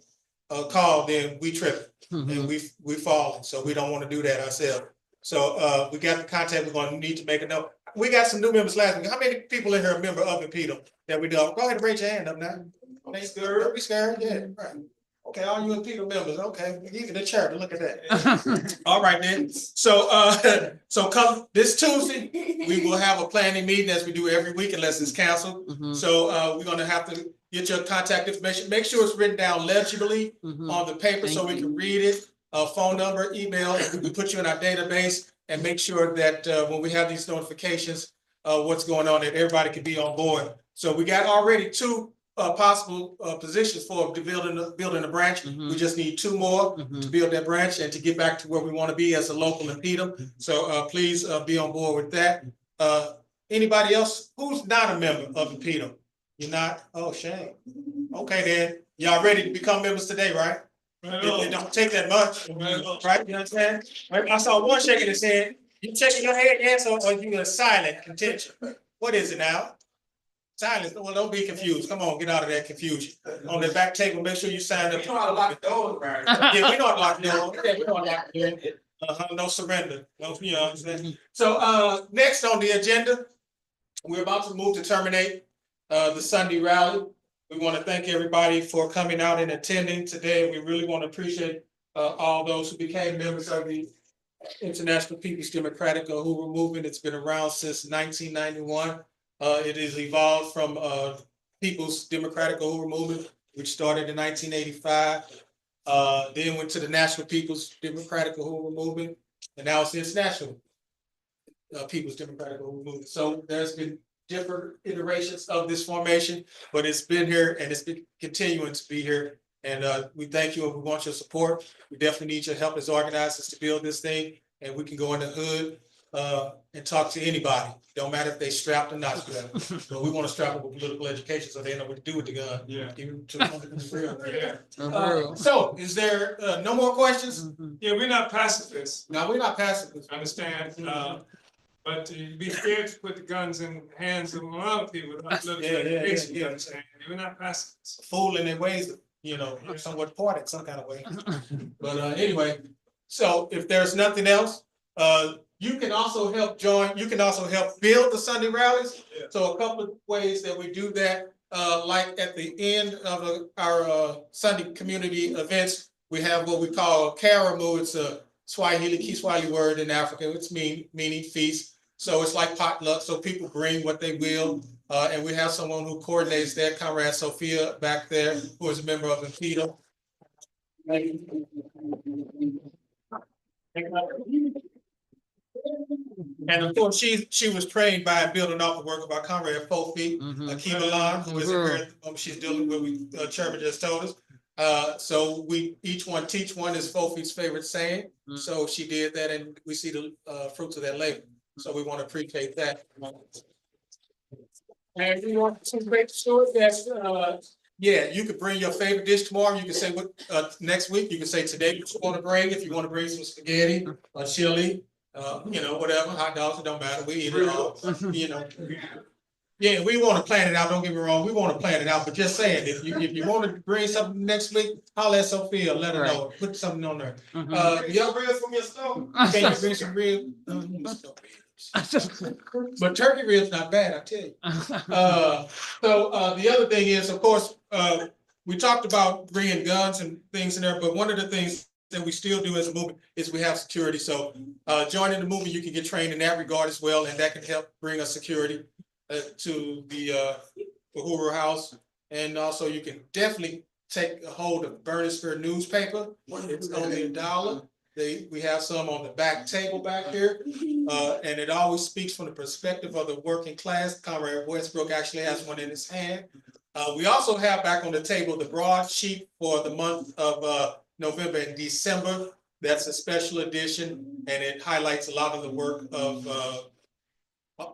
call, then we trip and we falling. So we don't want to do that ourselves. So we got the contact. We're gonna need to make a note. We got some new members last week. How many people in here are a member of the PETA that we do? Go ahead and raise your hand up now. Don't be scared. Yeah, right. Okay, all you PETA members. Okay, even the chair. Look at that. All right then. So so come this Tuesday, we will have a planning meeting as we do every week unless it's canceled. So we're gonna have to get your contact information. Make sure it's written down legibly on the paper so we can read it. Phone number, email. We can put you in our database and make sure that when we have these notifications, what's going on, that everybody can be on board. So we got already 2 possible positions for building a branch. We just need 2 more to build that branch and to get back to where we want to be as a local in PETA. So please be on board with that. Anybody else who's not a member of the PETA? You're not? Oh, shame. Okay, then y'all ready to become members today, right? It don't take that much, right? You understand? I saw one shaking his head. You shaking your head, yes, or you a silent contention? What is it now? Silence. Well, don't be confused. Come on, get out of that confusion. On the back table, make sure you sign up. You know how to lock the doors, right? Yeah, we know how to lock the door. Yeah, we know how to lock the door. No surrender. No, you know what I'm saying? So next on the agenda, we're about to move to terminate the Sunday rally. We want to thank everybody for coming out and attending today. We really want to appreciate all those who became members of the International People's Democratic Uhuru Movement. It's been around since 1991. It has evolved from People's Democratic Uhuru Movement, which started in 1985. Then went to the National People's Democratic Uhuru Movement, and now it's the International People's Democratic Uhuru Movement. So there's been different iterations of this formation, but it's been here and it's been continuing to be here. And we thank you and we want your support. We definitely need your help as organizers to build this thing, and we can go in the hood and talk to anybody. Don't matter if they strapped or not strapped. But we want to strap them with political education so they know what to do with the gun. Yeah. Even to yeah. Uhuru. So is there no more questions? Yeah, we're not pacifists, No, we're not pacifists. understand? But you'd be scared to put the guns in the hands of a lot of people without political Yeah, education, you yeah. understand? We're not pacifists. Fool in their ways, you know, somewhat parted some kind of way. But anyway, so if there's nothing else, you can also help join, you can also help build the Sunday rallies. Yeah. So a couple of ways that we do that, like at the end of our Sunday community events, we have what we call karamu. It's a Kiswahili word in Africa. It's meaning feast. So it's like potluck. So people bring what they will. And we have someone who coordinates that, Comrade Sophia back there, who is a member of PETA. And of course, she was trained by building off the work of our comrade Fofi, Akiba Lon, who is here, she's dealing with, Chairman just told us. So we each one teach one is Fofi's favorite saying. So she did that, and we see the fruits of that labor. So we want to appreciate that. And you want some great stories that yeah, you could bring your favorite dish tomorrow. You can say what next week. You can say today what you want to bring. If you want to bring some spaghetti or chili, whatever, hot dogs, it don't matter. We eat it all. Yeah, we want to plan it out. Don't get me wrong. We want to plan it out, but just saying, if you want to bring something next week, holler at Sophia, let her know. Put something on there. Y'all ribs from your stove? Can you bring some ribs? But turkey ribs not bad, I tell you. So the other thing is, of course, we talked about bringing guns and things in there, but one of the things that we still do as a movement is we have security. So joining the movement, you can get trained in that regard as well, and that can help bring us security to the Uhuru House. And also you can definitely take a hold of Burning Spirit newspaper. It's only $1. We have some on the back table back here. And it always speaks from the perspective of the working class. Comrade Westbrook actually has one in his hand. We also have back on the table the broadsheet for the month of November and December. That's a special edition, and it highlights a lot of the work of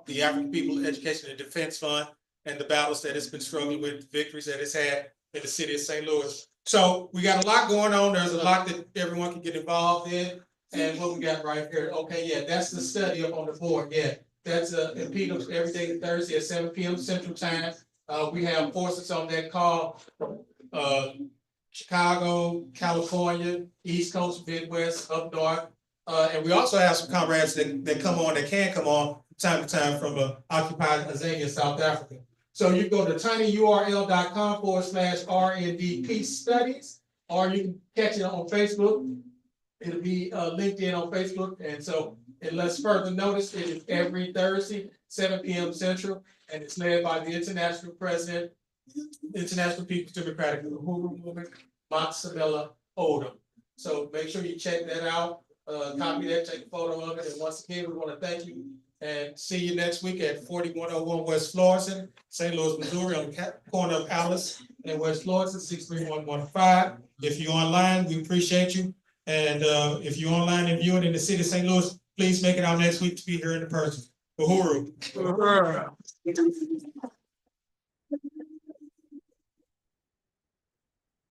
the African People Education and Defense Fund and the battles that it's been struggling with, victories that it's had in the city of St. Louis. So we got a lot going on. There's a lot that everyone can get involved in. And what we got right here, okay, yeah, that's the study up on the board, yeah. That's impedance every day Thursday at 7 p.m. Central Time. We have forces on that call from Chicago, California, East Coast, Midwest, up north. And we also have some comrades that come on, that can come on time to time from occupied Azania, South Africa. So you go to tinyurl.com/RNDP studies, or you can catch it on Facebook. It'll be LinkedIn on Facebook. And so unless further notice, it is every Thursday, 7 p.m. Central, and it's led by the International President, International People's Democratic Uhuru Movement, Montsemilla Odom. So make sure you check that out, copy that, take a photo of it. And once again, we want to thank you and see you next week at 4101 West Florissant, St. Louis, Missouri, on the corner of Alice and West Florissant, 63115. If you're online, we appreciate you. And if you're online and viewing in the city of St. Louis, please make it out next week to be here in person. Uhuru.